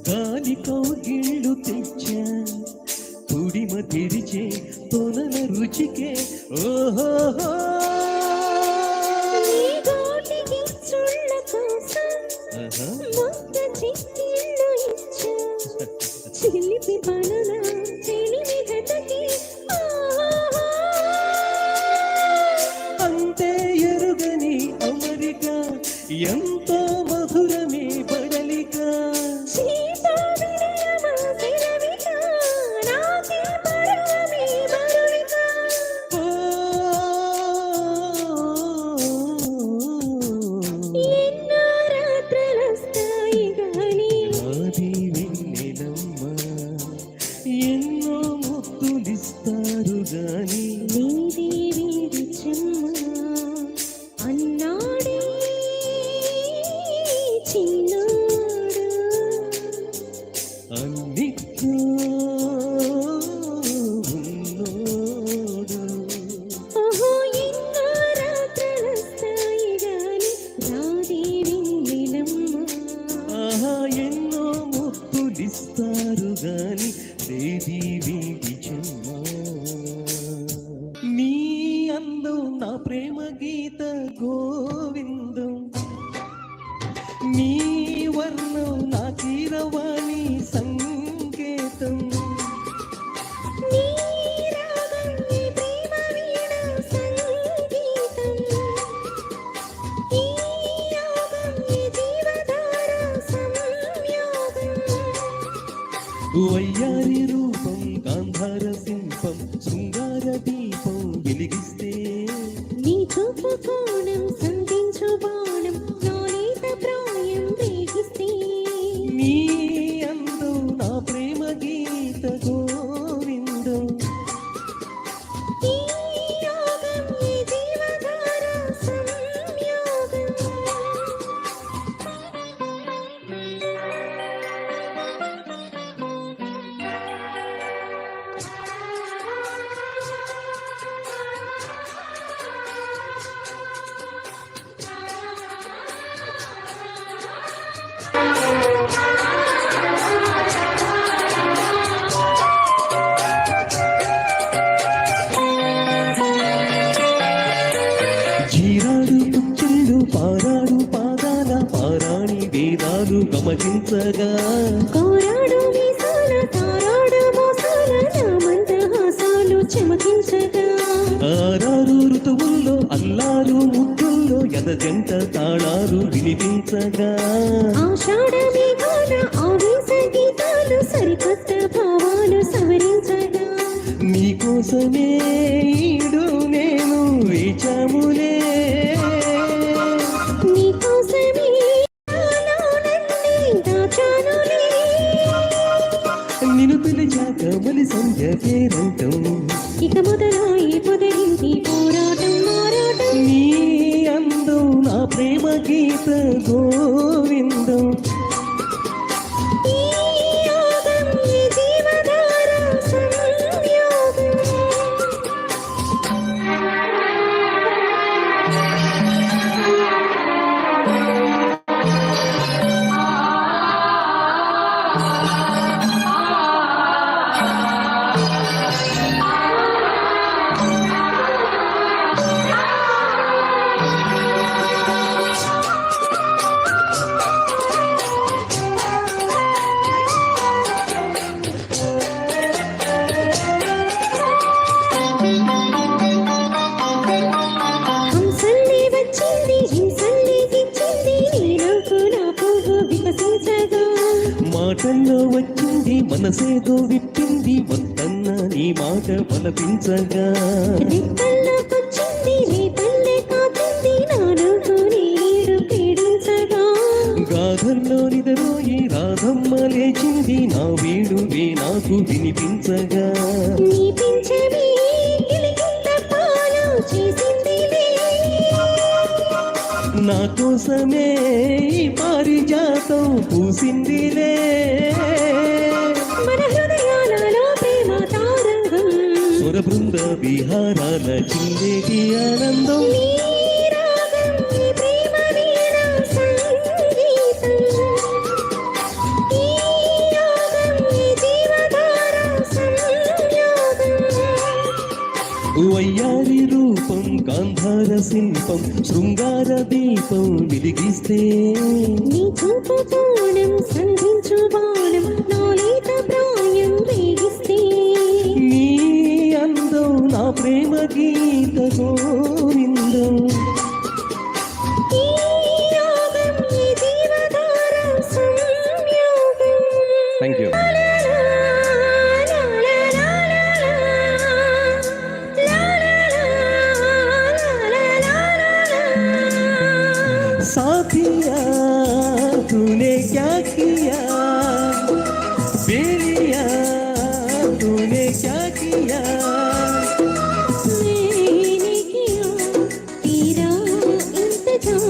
[SPEAKER 1] గాలి కౌగిళ్ళు తెచ్చా తుడిమ తెరిచే తొలల రుచికే ఓహో
[SPEAKER 2] నీ గోటికి చుళ్ళ కోసం మొక్క చిక్కిళ్ళు ఇచ్చా చిలిపి పనుల చెలిమి గతకి
[SPEAKER 1] అంతే ఎరుగని అమరిక ఎంతో మధురమే బడలిక ఆది వెన్నెలమ్మ ఎన్నో ముద్దులిస్తారు గాని
[SPEAKER 2] అన్నాడే చిన్నాడు
[SPEAKER 1] అన్నిట్లో ఉన్నోడు
[SPEAKER 2] ఓహో ఎన్నో రాత్రులొస్తాయి గాని రాదే వెన్నెలమ్మ
[SPEAKER 1] ఆహా ఎన్నో ముద్దులిస్తారు గాని దేవి వీడి చెమ్మ నీ అందం నా ప్రేమ గీత గోవిందం నీ వర్ణం నా కీరవాణి సంకేతం
[SPEAKER 2] నీ రాగం నీ ప్రేమ వీణ సంగీతం ఈ యోగం నీ జీవధార సంయోగం
[SPEAKER 1] వయ్యారి రూపం గాంధార శిల్పం శృంగార దీపం వెలిగిస్తే
[SPEAKER 2] నీ చూపు కోణం సంధించు బాణం నా నీత ప్రాయం వేగిస్తే
[SPEAKER 1] నీ అందం నా ప్రేమ గీత గోవిందం
[SPEAKER 2] ఈ యోగం ఈ జీవధార సంయోగం
[SPEAKER 1] జీరాడు పుచ్చుళ్ళు పారాడు పాదాల పారాణి వేదాలు గమనించగా
[SPEAKER 2] కోరాడు మీసాల తారాడు మోసాల నా మందహాసాలు చెమకించగా
[SPEAKER 1] ఆరారు ఋతువుల్లో అల్లారు ముద్దుల్లో ఎదజంట తాళాలు వినిపించగా
[SPEAKER 2] ఆషాఢ మేఘాల ఆవేశ గీతాలు సరికొత్త భావాలు సవరించగా
[SPEAKER 1] నీకోసమే ఈడు నేను వేచాములే
[SPEAKER 2] నీకోసమే నాలోనన్నే దాచానులే
[SPEAKER 1] నిన్ను పిలిచాక మలి సంధ్య పేరంటం
[SPEAKER 2] ఇక మొదలాయి పొదగింది పోరాటం మారాటం
[SPEAKER 1] నీ అందం నా ప్రేమ గీత గోవిందం
[SPEAKER 2] ఈ యోగం ఈ జీవధార సంయోగం హంసల్లి వచ్చింది హింసల్లి గిచ్చింది నీ నాకు నా పువ్వు వికసించగా
[SPEAKER 1] మాటల్లో వచ్చింది మనసేదో విప్పింది వద్దన్న నీ మాట బలపించగా
[SPEAKER 2] రెక్కల్లోకొచ్చింది నీ తల్లే కాచింది నా నాకు నీరు పీడించగా
[SPEAKER 1] గాథల్లో నిదరోయి రాధమ్మ లేచింది నా వేణువే నాకు వినిపించగా
[SPEAKER 2] నీ పింఛమే గిలిగింత పాలు చేసిందిలే
[SPEAKER 1] నా కోసమే ఈ పారిజాతం పూసిందిలే
[SPEAKER 2] మన హృదయాలలో ప్రేమ తారంగం
[SPEAKER 1] స్వర బృంద విహారాల చిందేటి ఆనందం
[SPEAKER 2] నీ రాగం నీ ప్రేమ వీణ సంగీతం ఈ
[SPEAKER 1] వయ్యారి రూపం గాంధార శిల్పం శృంగార దీపం వెలిగిస్తే
[SPEAKER 2] నీ చూపు కోణం సంధించు బాణం నా లేత ప్రాయం వేగిస్తే
[SPEAKER 1] నీ అందం నా ప్రేమ గీత గోవిందం
[SPEAKER 2] ఈ యోగం ఈ జీవధార సంయోగం
[SPEAKER 1] థ్యాంక్ యూ साथिया तूने क्या किया बेलिया तूने क्या किया
[SPEAKER 2] मैंने किया तेरा इंतजार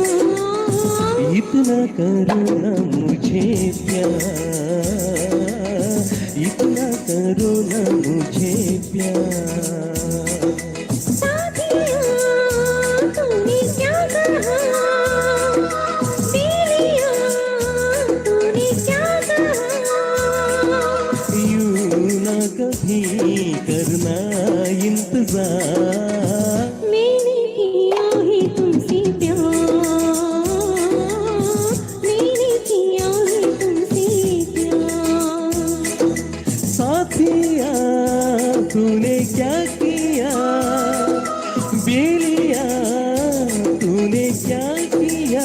[SPEAKER 1] इतना करो ना मुझे प्यार इतना करो ना मुझे प्यार
[SPEAKER 2] साथिया तूने क्या कहा बेलिया तूने क्या कहा
[SPEAKER 1] यूं ना कभी करना इंतजार
[SPEAKER 2] मैंने किया है तुमसे प्यार मैंने किया है तुमसे प्यार
[SPEAKER 1] साथिया तूने क्या किया बेलिया तूने क्या किया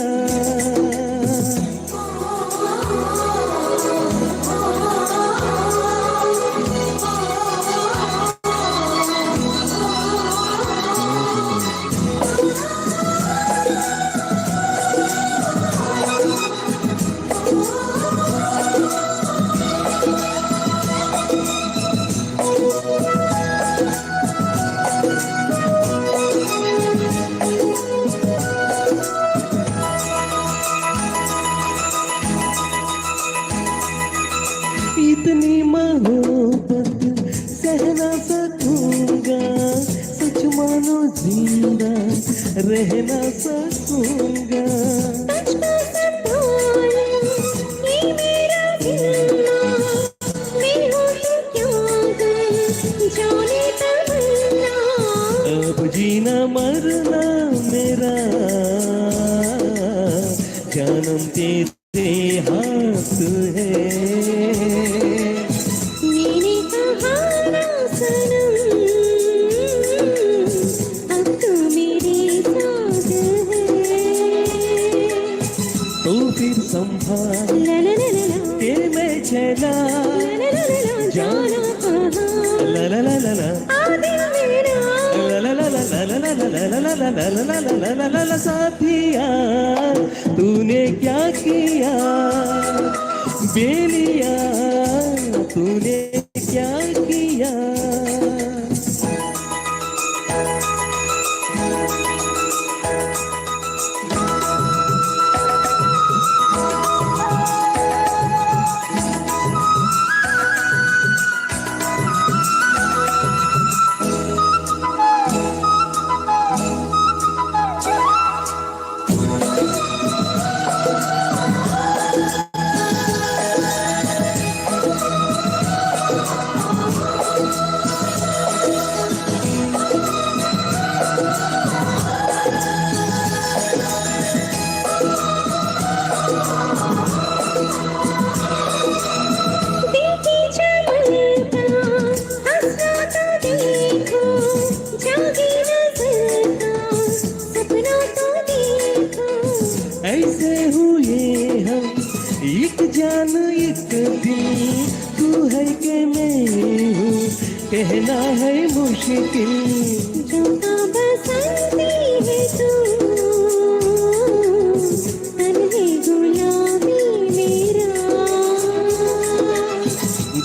[SPEAKER 1] इतनी मोहब्बत सह ना सकूंगा सच मानो जिंदा रह ना सकूंगा
[SPEAKER 2] तुझको संभाला ये मेरा जिम्मा मैं हूँ तो क्या कर जाने तमन्ना
[SPEAKER 1] अब जीना मरना मेरा जानम तेरे हाथ है
[SPEAKER 2] मैंने कहा ना सनम अब तो मेरे साथ है
[SPEAKER 1] तो फिर संभाल
[SPEAKER 2] ला ला ला ला ला
[SPEAKER 1] के मैं चला
[SPEAKER 2] ला ला ला जाना कहाँ
[SPEAKER 1] ला ला ला ला ला
[SPEAKER 2] आ दिल मेरा
[SPEAKER 1] ला ला ला ला ला ला ला ला ला ला ला ला ला ला ला ला ला साथिया तूने क्या किया बेलिया तूने क्या किया
[SPEAKER 2] देखी चमनता हंसना तो देखो जागी नजरता सपना तो देखो
[SPEAKER 1] ऐसे हुए हम एक जान एक दिल तू है कि मैं हूँ कहना है मुश्किल
[SPEAKER 2] झुमका बसंती है तू तन है गुलाबी मेरा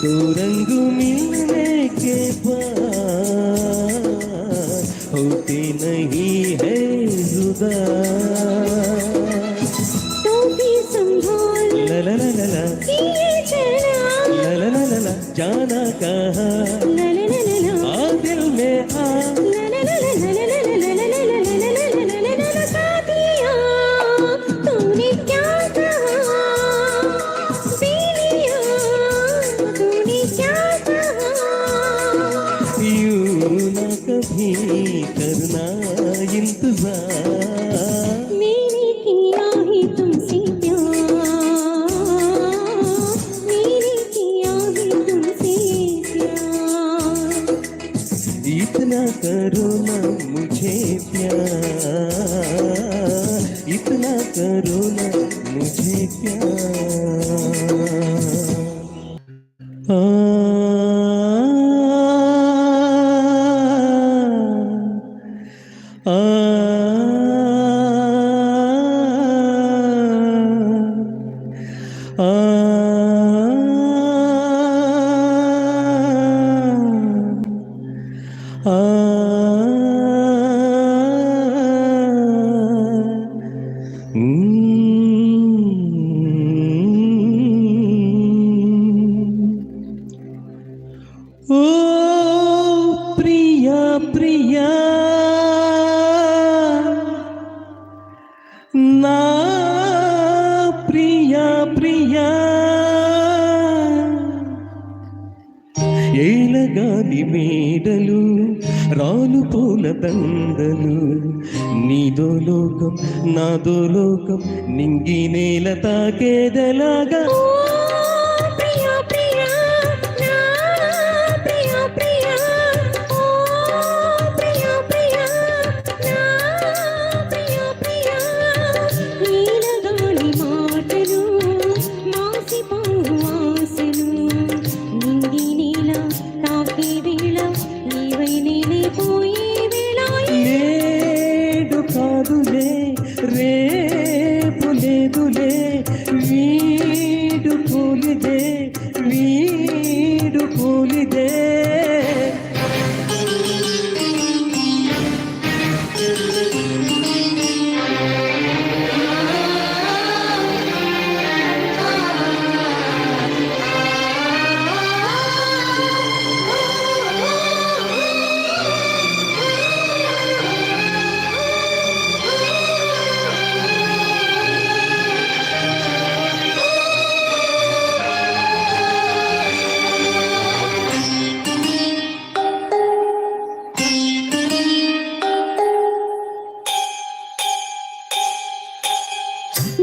[SPEAKER 1] दो रंग मिलने के बाद होते नहीं है जुदा
[SPEAKER 2] तो भी संभाल
[SPEAKER 1] ला ला ला ला ला
[SPEAKER 2] किए चला
[SPEAKER 1] ला ला ला ला ला जाना कहाँ
[SPEAKER 2] ला ला ला ला ला
[SPEAKER 1] आ दिल में आ
[SPEAKER 2] ला ला ला ला ला ला ला ला ला ला ला ला ला ला ला साथिया तूने क्या कहा बेलिया तूने क्या कहा
[SPEAKER 1] यूं ना कभी ఓ ప్రియా ప్రియా నా ప్రియా ప్రియా ఏలగాలి మేడలు రాలు పూల దండలు నీదో లోకం నాదో లోకం నింగి నేల తాకేదలాగా
[SPEAKER 2] ఓ ప్రియా ప్రియా నా ప్రియా ప్రియా ఓ ప్రియా ప్రియా నా ప్రియా ప్రియా నీలగాలి మాటలు మాసిపోవు ఆశలు నింగి నీల తాకే వేళ నీవై నేనే పోయే వేళ
[SPEAKER 1] నేడు కాదులే రేపు లేదులే వీడు కూలిదే వీడు కూలిదే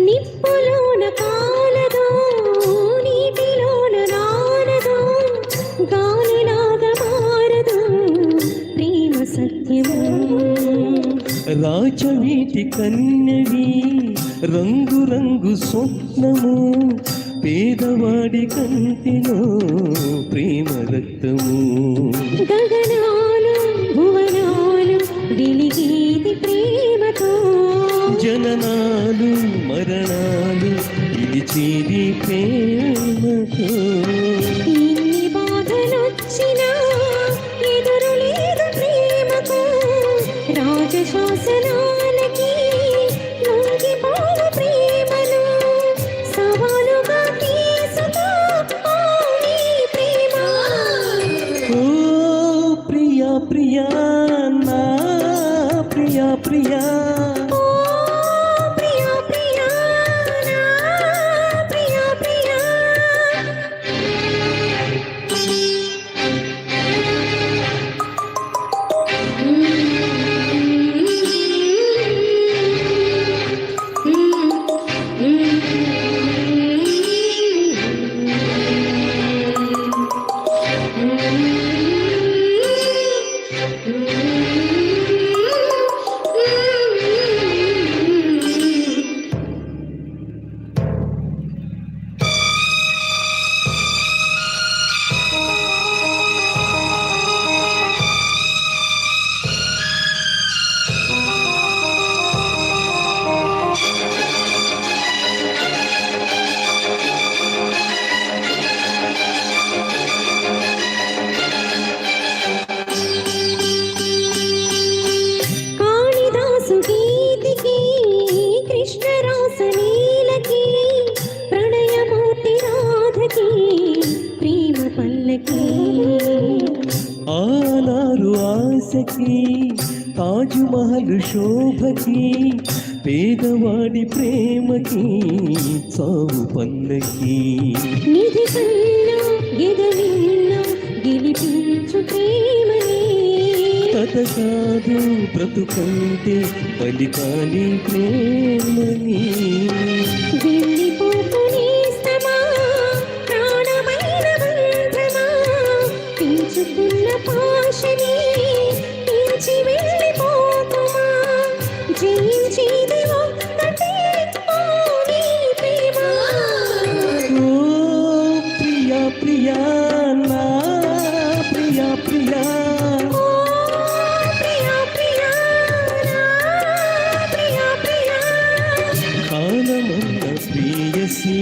[SPEAKER 2] నిప్పులోన కాలదో నీటిలోన నానదో గాలిలాగా మారదు ప్రేమ సత్యము
[SPEAKER 1] రాజవీటి కన్యవి రంగు రంగు స్వప్నము పేదవాడి కంటిలో ప్రేమ రక్తము
[SPEAKER 2] గగనాలు భువనాలు వెలిగేది ప్రేమతో
[SPEAKER 1] జననాలు మరణాలు పిలిచేది ప్రేమతో
[SPEAKER 2] ఎన్ని బాధలొచ్చినా ఎదురు లేదు ప్రేమకు రాజశాసనాలకి లొంగిపోవు ప్రేమను సవాలుగా తీసుకో ఓ నీ ప్రేమ
[SPEAKER 1] ఓ ప్రియా ప్రియా నా ప్రియా ప్రియా
[SPEAKER 2] ఓ ప్రియా ప్రియా నా ప్రియా ప్రియా కాళిదాసు గీతికి కృష్ణరాస లీలకి ప్రణయమూర్తి రాధకి ప్రేమ పల్లకి
[SPEAKER 1] ఆనారు ఆశకి తాజు మహల్ శోభకి పేదవాడి ప్రేమకి చావు పల్లకి
[SPEAKER 2] నిధి కన్నా ఎదవిన్నా గెలిపించు ప్రేమని
[SPEAKER 1] కథ కాదు బ్రతుకంటే బలికాలి ప్రేమని
[SPEAKER 2] వెళ్ళిపోకునేస్తమా ప్రాణమైన బంధమా పెంచుకున్న పాశని పెంచి వెళ్ళిపోకుమా జయించేది ఒక్కటే ఓ నీ ప్రేమ
[SPEAKER 1] ఓ ప్రియా ప్రియా నా ప్రియా ప్రియా
[SPEAKER 2] ఓ ప్రియా ప్రియా నా ప్రియా ప్రియా
[SPEAKER 1] కాలమన్న ప్రియసి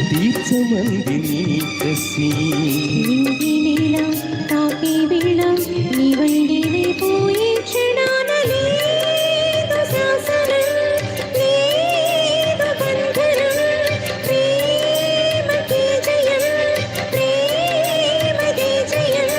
[SPEAKER 1] తీర్చమంది నీ కసి
[SPEAKER 2] నింగి నీల తాకే వేళ నీవై నేనే పోయే క్షణాన లేదు శాసనం లేదు బంధనం ప్రేమకే జయం ప్రేమకే జయం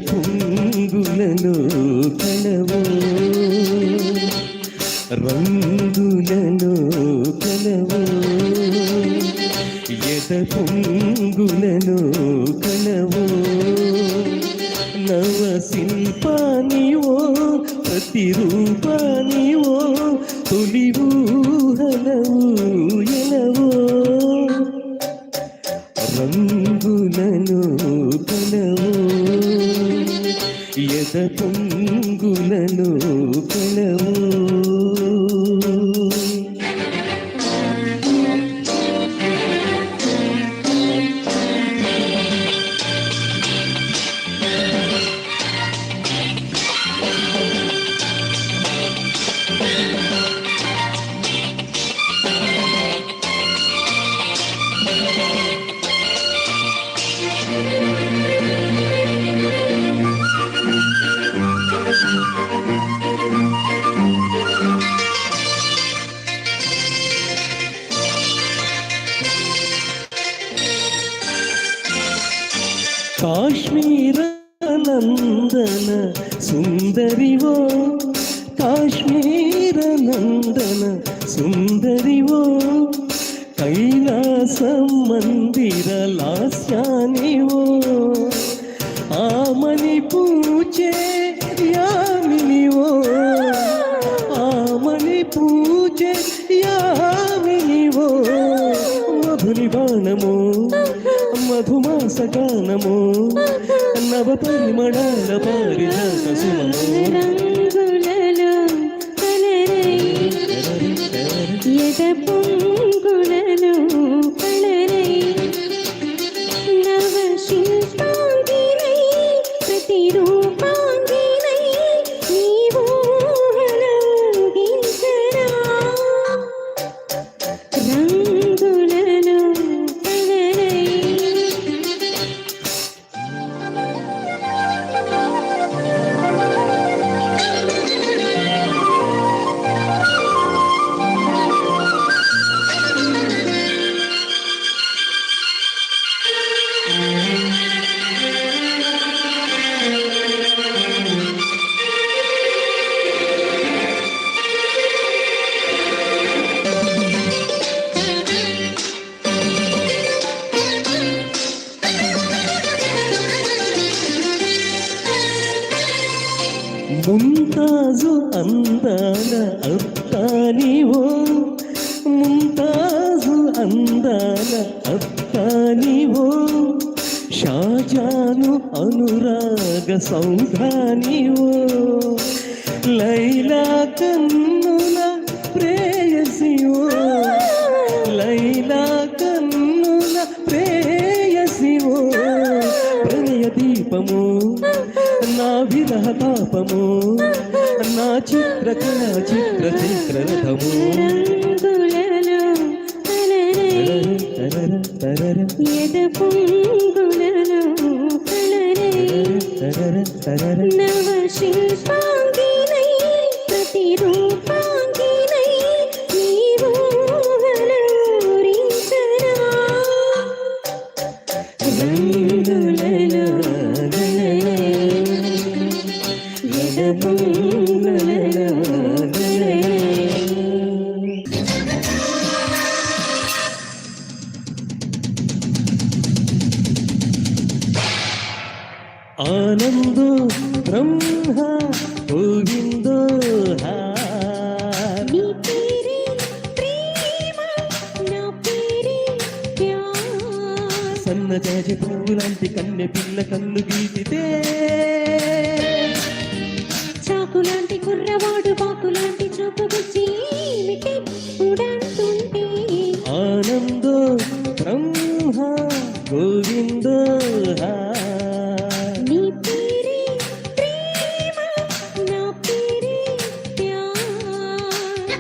[SPEAKER 1] పొంగులలో కలవో రంగులలో కలవో ఎద పొంగులలో కలవో నవ శిల్పానివో ప్రతిరూపానివో తొలి ఊహలవు ఎలవో రంగులలో కలవో ఎద పొంగులలో కలవో కాశ్మీర నందన సుందరివో కాశ్మీర నందన సుందరివో కైలాస మందిర లాస్యానివో ఆమని పూచే యామినివో ఆమని పూచే యామినివో మధుని బాణము మధుమాస గానము నవ పరిమళాల పారిజాత సుమము
[SPEAKER 2] రంగులలో కలరై ఎద పొంగులలో కలరై నవ శిల్పాంగినై ప్రతిరూపాంగినై నీవు ఊహలోగించరా రంగులలో కలరై
[SPEAKER 1] ముంతాజు అందాల అత్తానివో ముంతాజు అందాల అత్తానివో షాజాను అనురాగ సౌధానివో లైలా కన్నుల ప్రేయసివో లైలా కన్నుల ప్రేయసివో ప్రణయ దీపము నా విరహ తాపము నా చిత్రకళ చిత్రరథము
[SPEAKER 2] రంగులలో కలరై ఎద పొంగులలో కలరై నవ శిల్పాంగినై ప్రతిరూపాంగినై నీవు ఊహలోరించరా రంగులలో ఎద పొంగులలో
[SPEAKER 1] ఆనందో బ్రహ్మ గోవిందో
[SPEAKER 2] నీ పేరే ప్రేమ నా పేరే ప్యార్
[SPEAKER 1] సన్నజాజి పువ్వులాంటి కన్నె పిల్ల కన్ను గీటితే
[SPEAKER 2] చాకులాంటి కుర్రవాడు బాకులాంటి చూపుకొచ్చి ఏమిటి ఉడంటుంటే
[SPEAKER 1] ఆనందో బ్రహ్మ గోవిందో
[SPEAKER 2] నీ పేరే ప్రేమ నా పేరే ప్యార్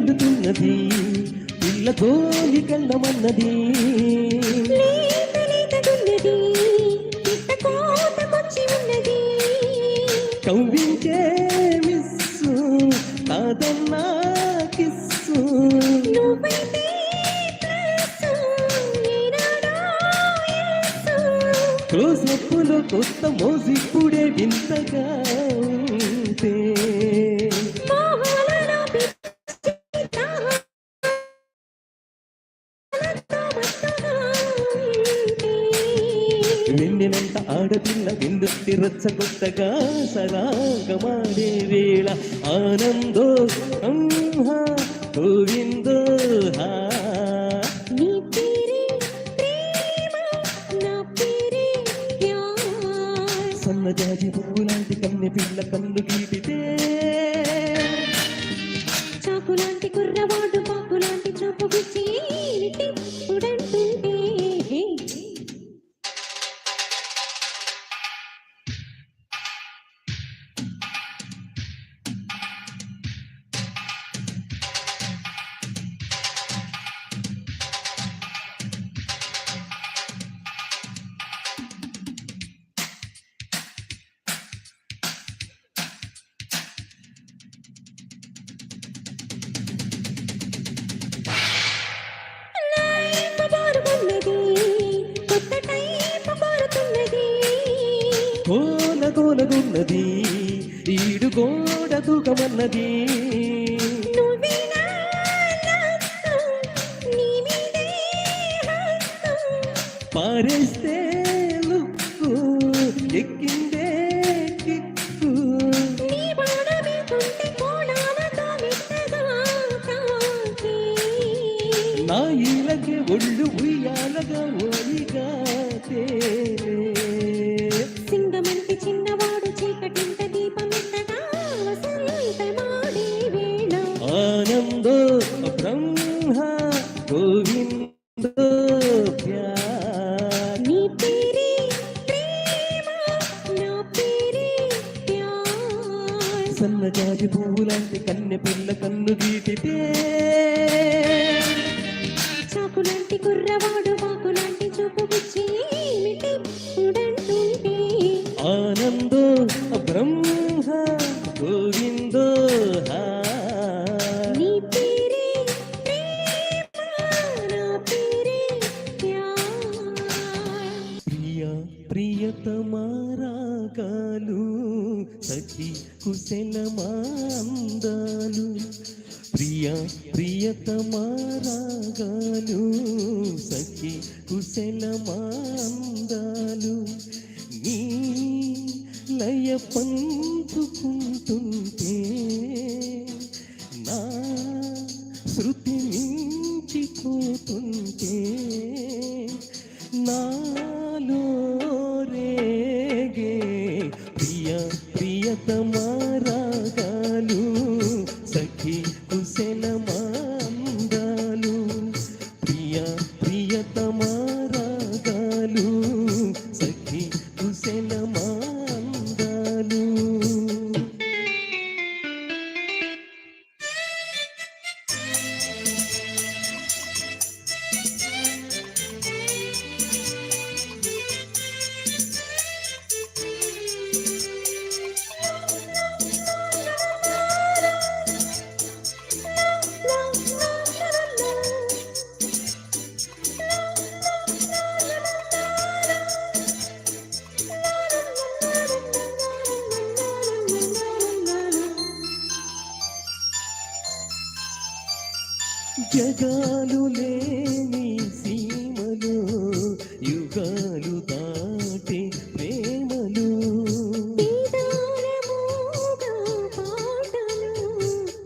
[SPEAKER 1] తుళ్ళుతున్నది పిల్ల తోలి కళ్ళమన్నది
[SPEAKER 2] లేత లేతగున్నది పిట్ట కోతకొచ్చి ఉన్నది
[SPEAKER 1] కవ్వించే మిస్సు కాదన్నా కిస్సు
[SPEAKER 2] నువ్వైతే ప్లస్సు నేనాడో ఎస్సు
[SPEAKER 1] క్లోజప్పులో కొత్త మోజిప్పుడే వింతగా ఉంటే
[SPEAKER 2] మోహాలలో పిచ్చి తాహలతో మత్తుగా ఉంటే
[SPEAKER 1] వెన్నెలంట ఆడపిల్ల వెందుట్టి రచ్చగొట్టగా సరాగమాడే వేళ ఆనందో అంహా గోవిందో హా
[SPEAKER 2] నీ పేరే ప్రేమ నా పేరే ప్యార్
[SPEAKER 1] సన్నజాజి పువ్వులాంటి కన్నె పిల్ల కన్ను గీటితే
[SPEAKER 2] చాకులాంటి కుర్రవాడు పాకులాంటి చూపు గుచ్చి ఉడంటుంటే లైఫ్ బారుతున్నది కొత్త టైప్ బారుతున్నది
[SPEAKER 1] కోల కోలగున్నది ఈడు గోడ దూకమన్నది
[SPEAKER 2] నువ్వే నా లక్కు, నీ మీదే హక్కు.
[SPEAKER 1] పారేస్తే లుక్కు ఎక్కిందే కిక్కు
[SPEAKER 2] నీ బాణమేకుంటే కోణాలతో మెత్తగా తాకి.
[SPEAKER 1] నా ఈలకి ఒళ్ళు ఉయ్యాలగా ఒలిగా తేలే
[SPEAKER 2] సింగమంటి చిన్నవాడు చీకటింత దీపమెత్తగా వసంతమాడే వేళ
[SPEAKER 1] ఆనందో బ్రహ్మ గోవిందో ప్యార్
[SPEAKER 2] నీ పేరే ప్రేమ నా పేరే ప్యార్
[SPEAKER 1] సన్నజాజి పువ్వులాంటి కన్నె పిల్ల కన్ను గీటితే
[SPEAKER 2] చాకులాంటి కుర్రవాడు పాకులాంటి చూపు గుచ్చి మిటి ఉడంటుంటే
[SPEAKER 1] ఆనందో బ్రహ్మ గోవిందో హా
[SPEAKER 2] నీ పేరే ప్రేమ నా పేరే ప్యార్
[SPEAKER 1] ప్రియ ప్రియతమారాగాలు సఖి కుశలమాందాలు ప్రియ ప్రియతమారాగాలు సఖి కుశలమాందాలు నీ లయ పంచుకుంటుంటే నా శృతి మించిపోతుంటే నాలో రేగే ప్రియ ప్రియతమారాగాలు సఖి కుశలమాందాలు ప్రియ ప్రియతమారాగాలు సఖి కుశలమాందాలు జగాలు లేని సీమలు యుగాలు దాటి ప్రేమలు
[SPEAKER 2] పీదారమోగా పాటలు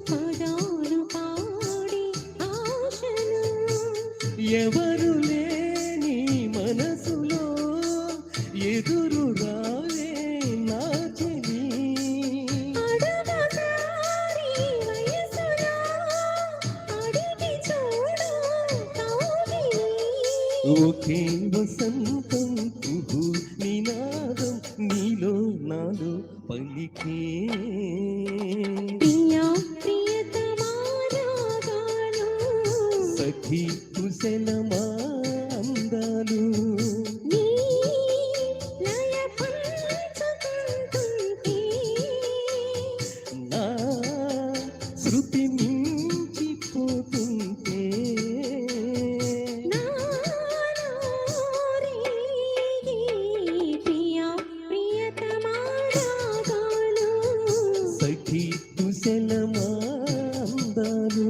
[SPEAKER 2] పదాలు పాడి ఆశలు
[SPEAKER 1] ఎవరు లేని మనసులో ఎదురు రావే నా చెలి
[SPEAKER 2] అడగగారి వయసులో అడిగి చూడు కౌగిలి
[SPEAKER 1] ఒకే వసంతం కుహు నినాదం నీలో నాలో పలికే
[SPEAKER 2] ప్రియా ప్రియతమా రాగాలు
[SPEAKER 1] సఖీ కుశలమా అందాలు
[SPEAKER 2] నీ లయ పంచుకుంటుంటే
[SPEAKER 1] నా శృతి మించిపోతుంటే
[SPEAKER 2] నాలో రేగే ప్రియా ప్రియతమా రాగాలు
[SPEAKER 1] సఖీ కుశలమా అందాలు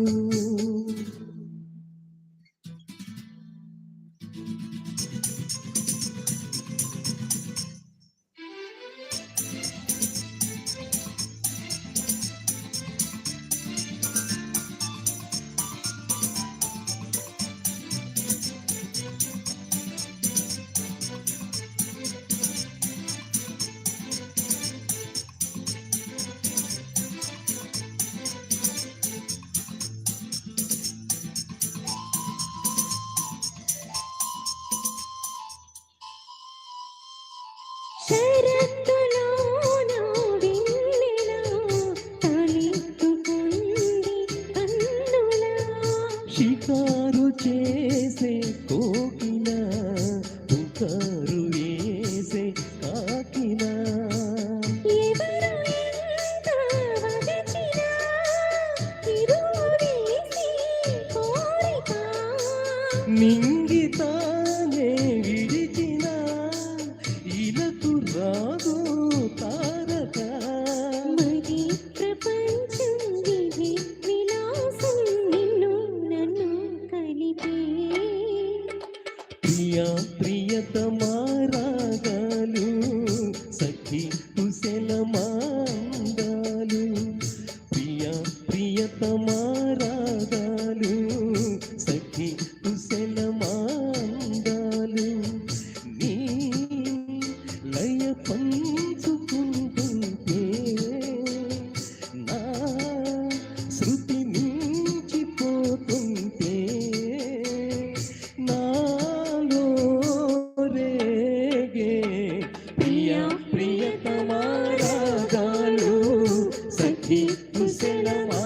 [SPEAKER 2] శరత్తులోన వెన్నెల తలెత్తుకుంది కన్నులా
[SPEAKER 1] షికారు చేసే కోకిల పుకారు వేసే కాకిల
[SPEAKER 2] ఎవరు ఎంత వదచినా తిరువేసి కోరిక
[SPEAKER 1] మింగితానే విడిచిన ఇలకు రాదు తారక
[SPEAKER 2] మది ప్రపంచం విధి విలాసం నిన్ను నన్ను కలిపే
[SPEAKER 1] ప్రియా ప్రియతమా రాగాలు సఖీ కుశలమా అందాలు ప్రియా ప్రియతమా రాగాలు సఖీ కుశలమా అందాలు నీ లయ పంచుకుంటుంటే నా శృతి మించిపోతుంటే నాలో రేగే ప్రియా ప్రియతమా రాగాలు సఖీ కుశలమా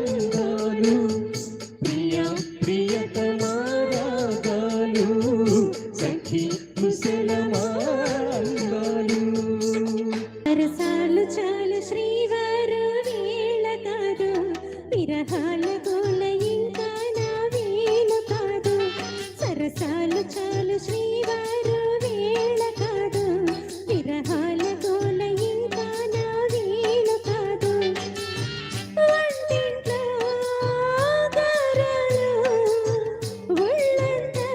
[SPEAKER 1] అందాలు ప్రియా ప్రియతమా రాగాలు సఖీ కుశలమా అందాలు
[SPEAKER 2] సరసాలు చాలు శ్రీవారు వేళ కాదు విరహాల గోల ఇంకా నా వేలు కాదు సరసాలు చాలు శ్రీవారు వేళ కాదు విరహాల గోల ఇంకా నా వేలు కాదు వంటింట్లో గారాలు ఒళ్ళంతా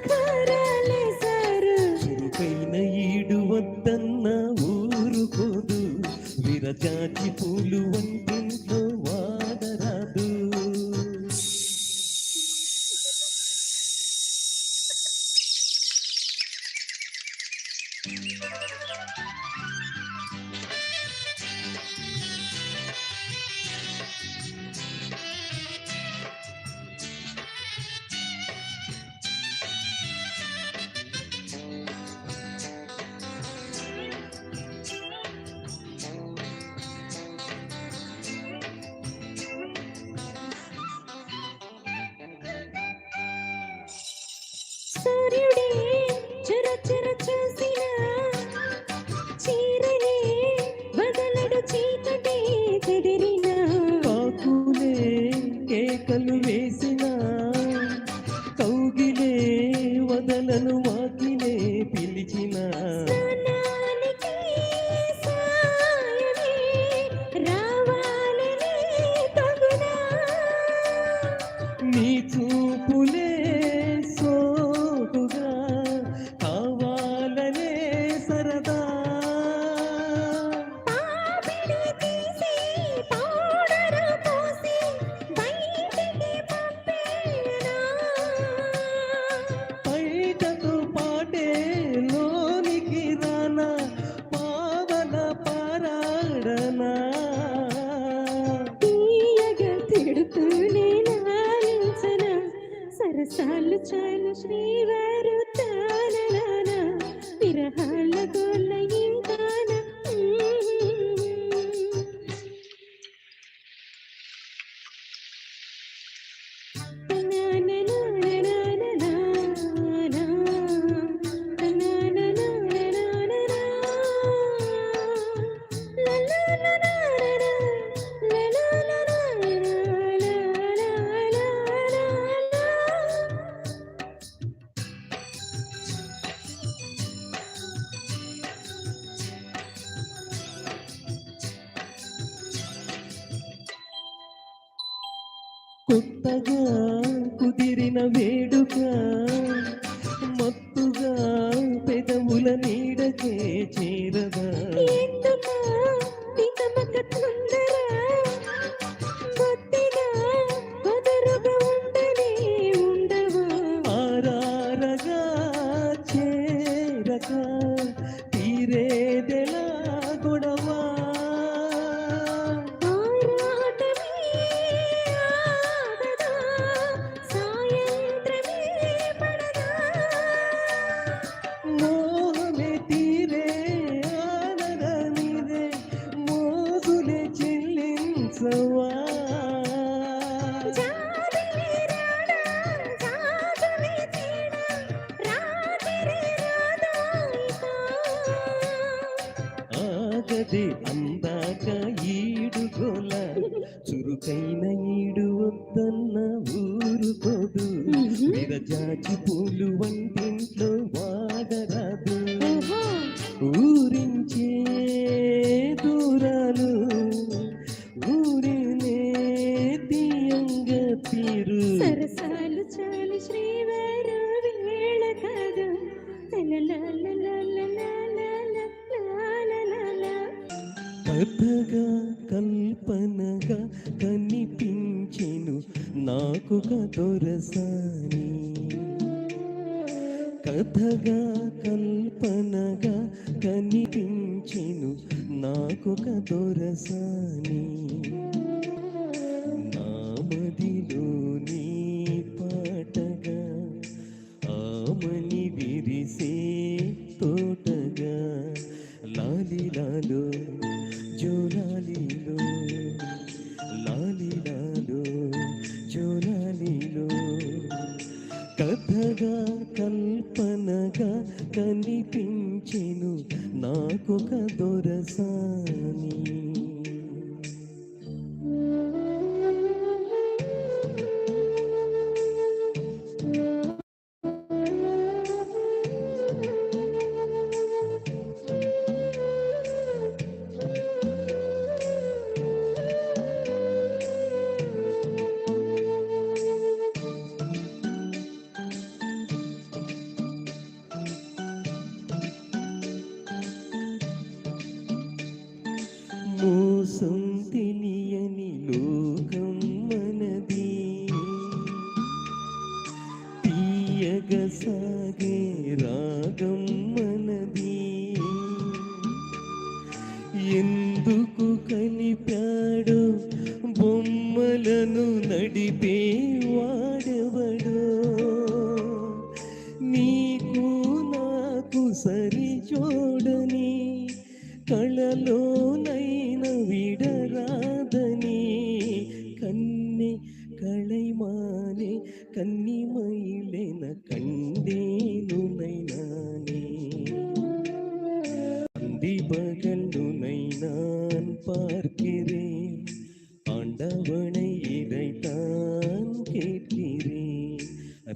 [SPEAKER 2] ఖారాలేశారు
[SPEAKER 1] చురుకైన ఈడు వద్దన్న ఊరుకోదు విరజాజి పూలు వంటింట్లో వాడరాదు
[SPEAKER 2] సూర్యుడే చుర చుర చూసిన చీరనే వదలడు చీకటే చెదిరిన
[SPEAKER 1] కాకులే కేకలు వేసిన కౌగిలే వదలను వాకిలే పిలిచిన
[SPEAKER 2] స్నానానికి సాయమే రావాలనే తగునా
[SPEAKER 1] నీ చూపులే సోటుగా కావాలనే సరదా
[SPEAKER 2] పాపిడి తీసి పౌడరు పోసి బయటికి పంపేనా
[SPEAKER 1] బయటకు పాటే లోనికి రానా పావన పారాడనా
[SPEAKER 2] తీయగా తిడుతూనే లాలించన సరసాలు చాలు శ్రీవారు తానలాన విరహాల గోల ఇంకాన
[SPEAKER 1] కొత్తగా కుదిరిన వేడుక మత్తుగా పెదవుల నీడకే చేరదా
[SPEAKER 2] ఎందుకా తికమక తొందర బొత్తిగా కుదురుగా ఉండనే ఉండవా
[SPEAKER 1] ఆరారగా చేరక తీరేదెలా గొడవా
[SPEAKER 2] ఆరాటమే ఆగదా సాయంత్రమే పడదా
[SPEAKER 1] మోహమే తీరే ఆనరనిదే మోగులే చెల్లించవా
[SPEAKER 2] జాబిలి రాడా జాజులి తీడా రాత్రి రాదాయికా
[SPEAKER 1] ఆగది అందాక ఈడుగోల చురుకైన ఈడు వద్దన్న ఊరుకోదు విరజాజి పూలు వంటింట్లో వాడరాదు
[SPEAKER 2] ఓహో
[SPEAKER 1] ఊరించే దూరాలు ఊరినే తీయంగా తీరు
[SPEAKER 2] సరసాలు చాలు శ్రీవారు వేళ కాదు
[SPEAKER 1] కథగా కల్పనగా కనిపించెను నాకు దొరసాని కథగా కల్పనగా కనిపించెను నాకు దొరసాని నా మదిలోని పాటగా ఆమని విరిసే తోటగా లాలిలాలో జోలాలిలో లాలిలాలో జోలాలిలో కథగా కల్పనగా కనిపించెను నాకొక దొరసాని మోసం తెలియని లోకం మనది తీయగ సాగే రాగం మనది ఎందుకు కలిపాడో బొమ్మలను నడిపే వాడెవడో నీకు నాకు సరి చూడని కళలోనైన విడరాదని కన్నె కళైమానే కన్ని మైలెన కండేను నైనానే அந்தி பகல் உனை நான் பார்க்கிறேன் ஆண்டவனை இதைத்தான் கேட்கிறேன்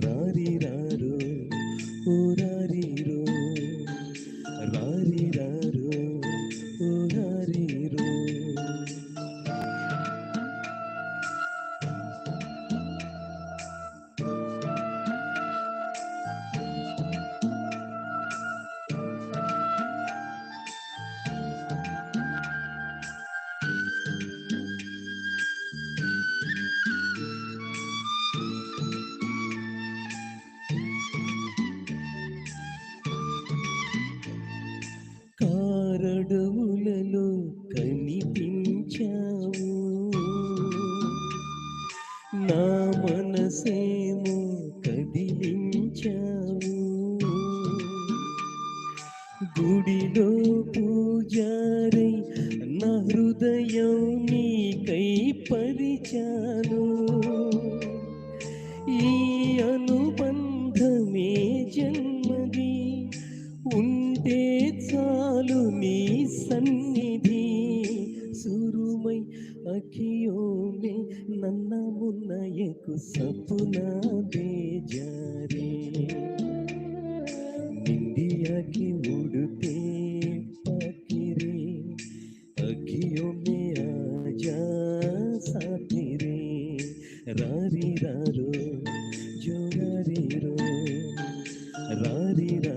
[SPEAKER 1] ராரிராரோ ஓராரிரோ ராரிராரோ ஓராரிரோ కారడవులలో కనిపించావు నా మనసేమో కదిలించావు గుడిలో పూజారై నా హృదయం నీకై పరిచాను ఈ అనుబంధమే జన్మది ఉంటే చాలు నీ సన్నిధి సురుమై అఖియోమే నన్న మున్నయకు సపునా బేజారే నిండియాకి ఉడుతే పకిరే अखियों में आजा साथी रे రారీరారో, జో రారీరో, రారీరా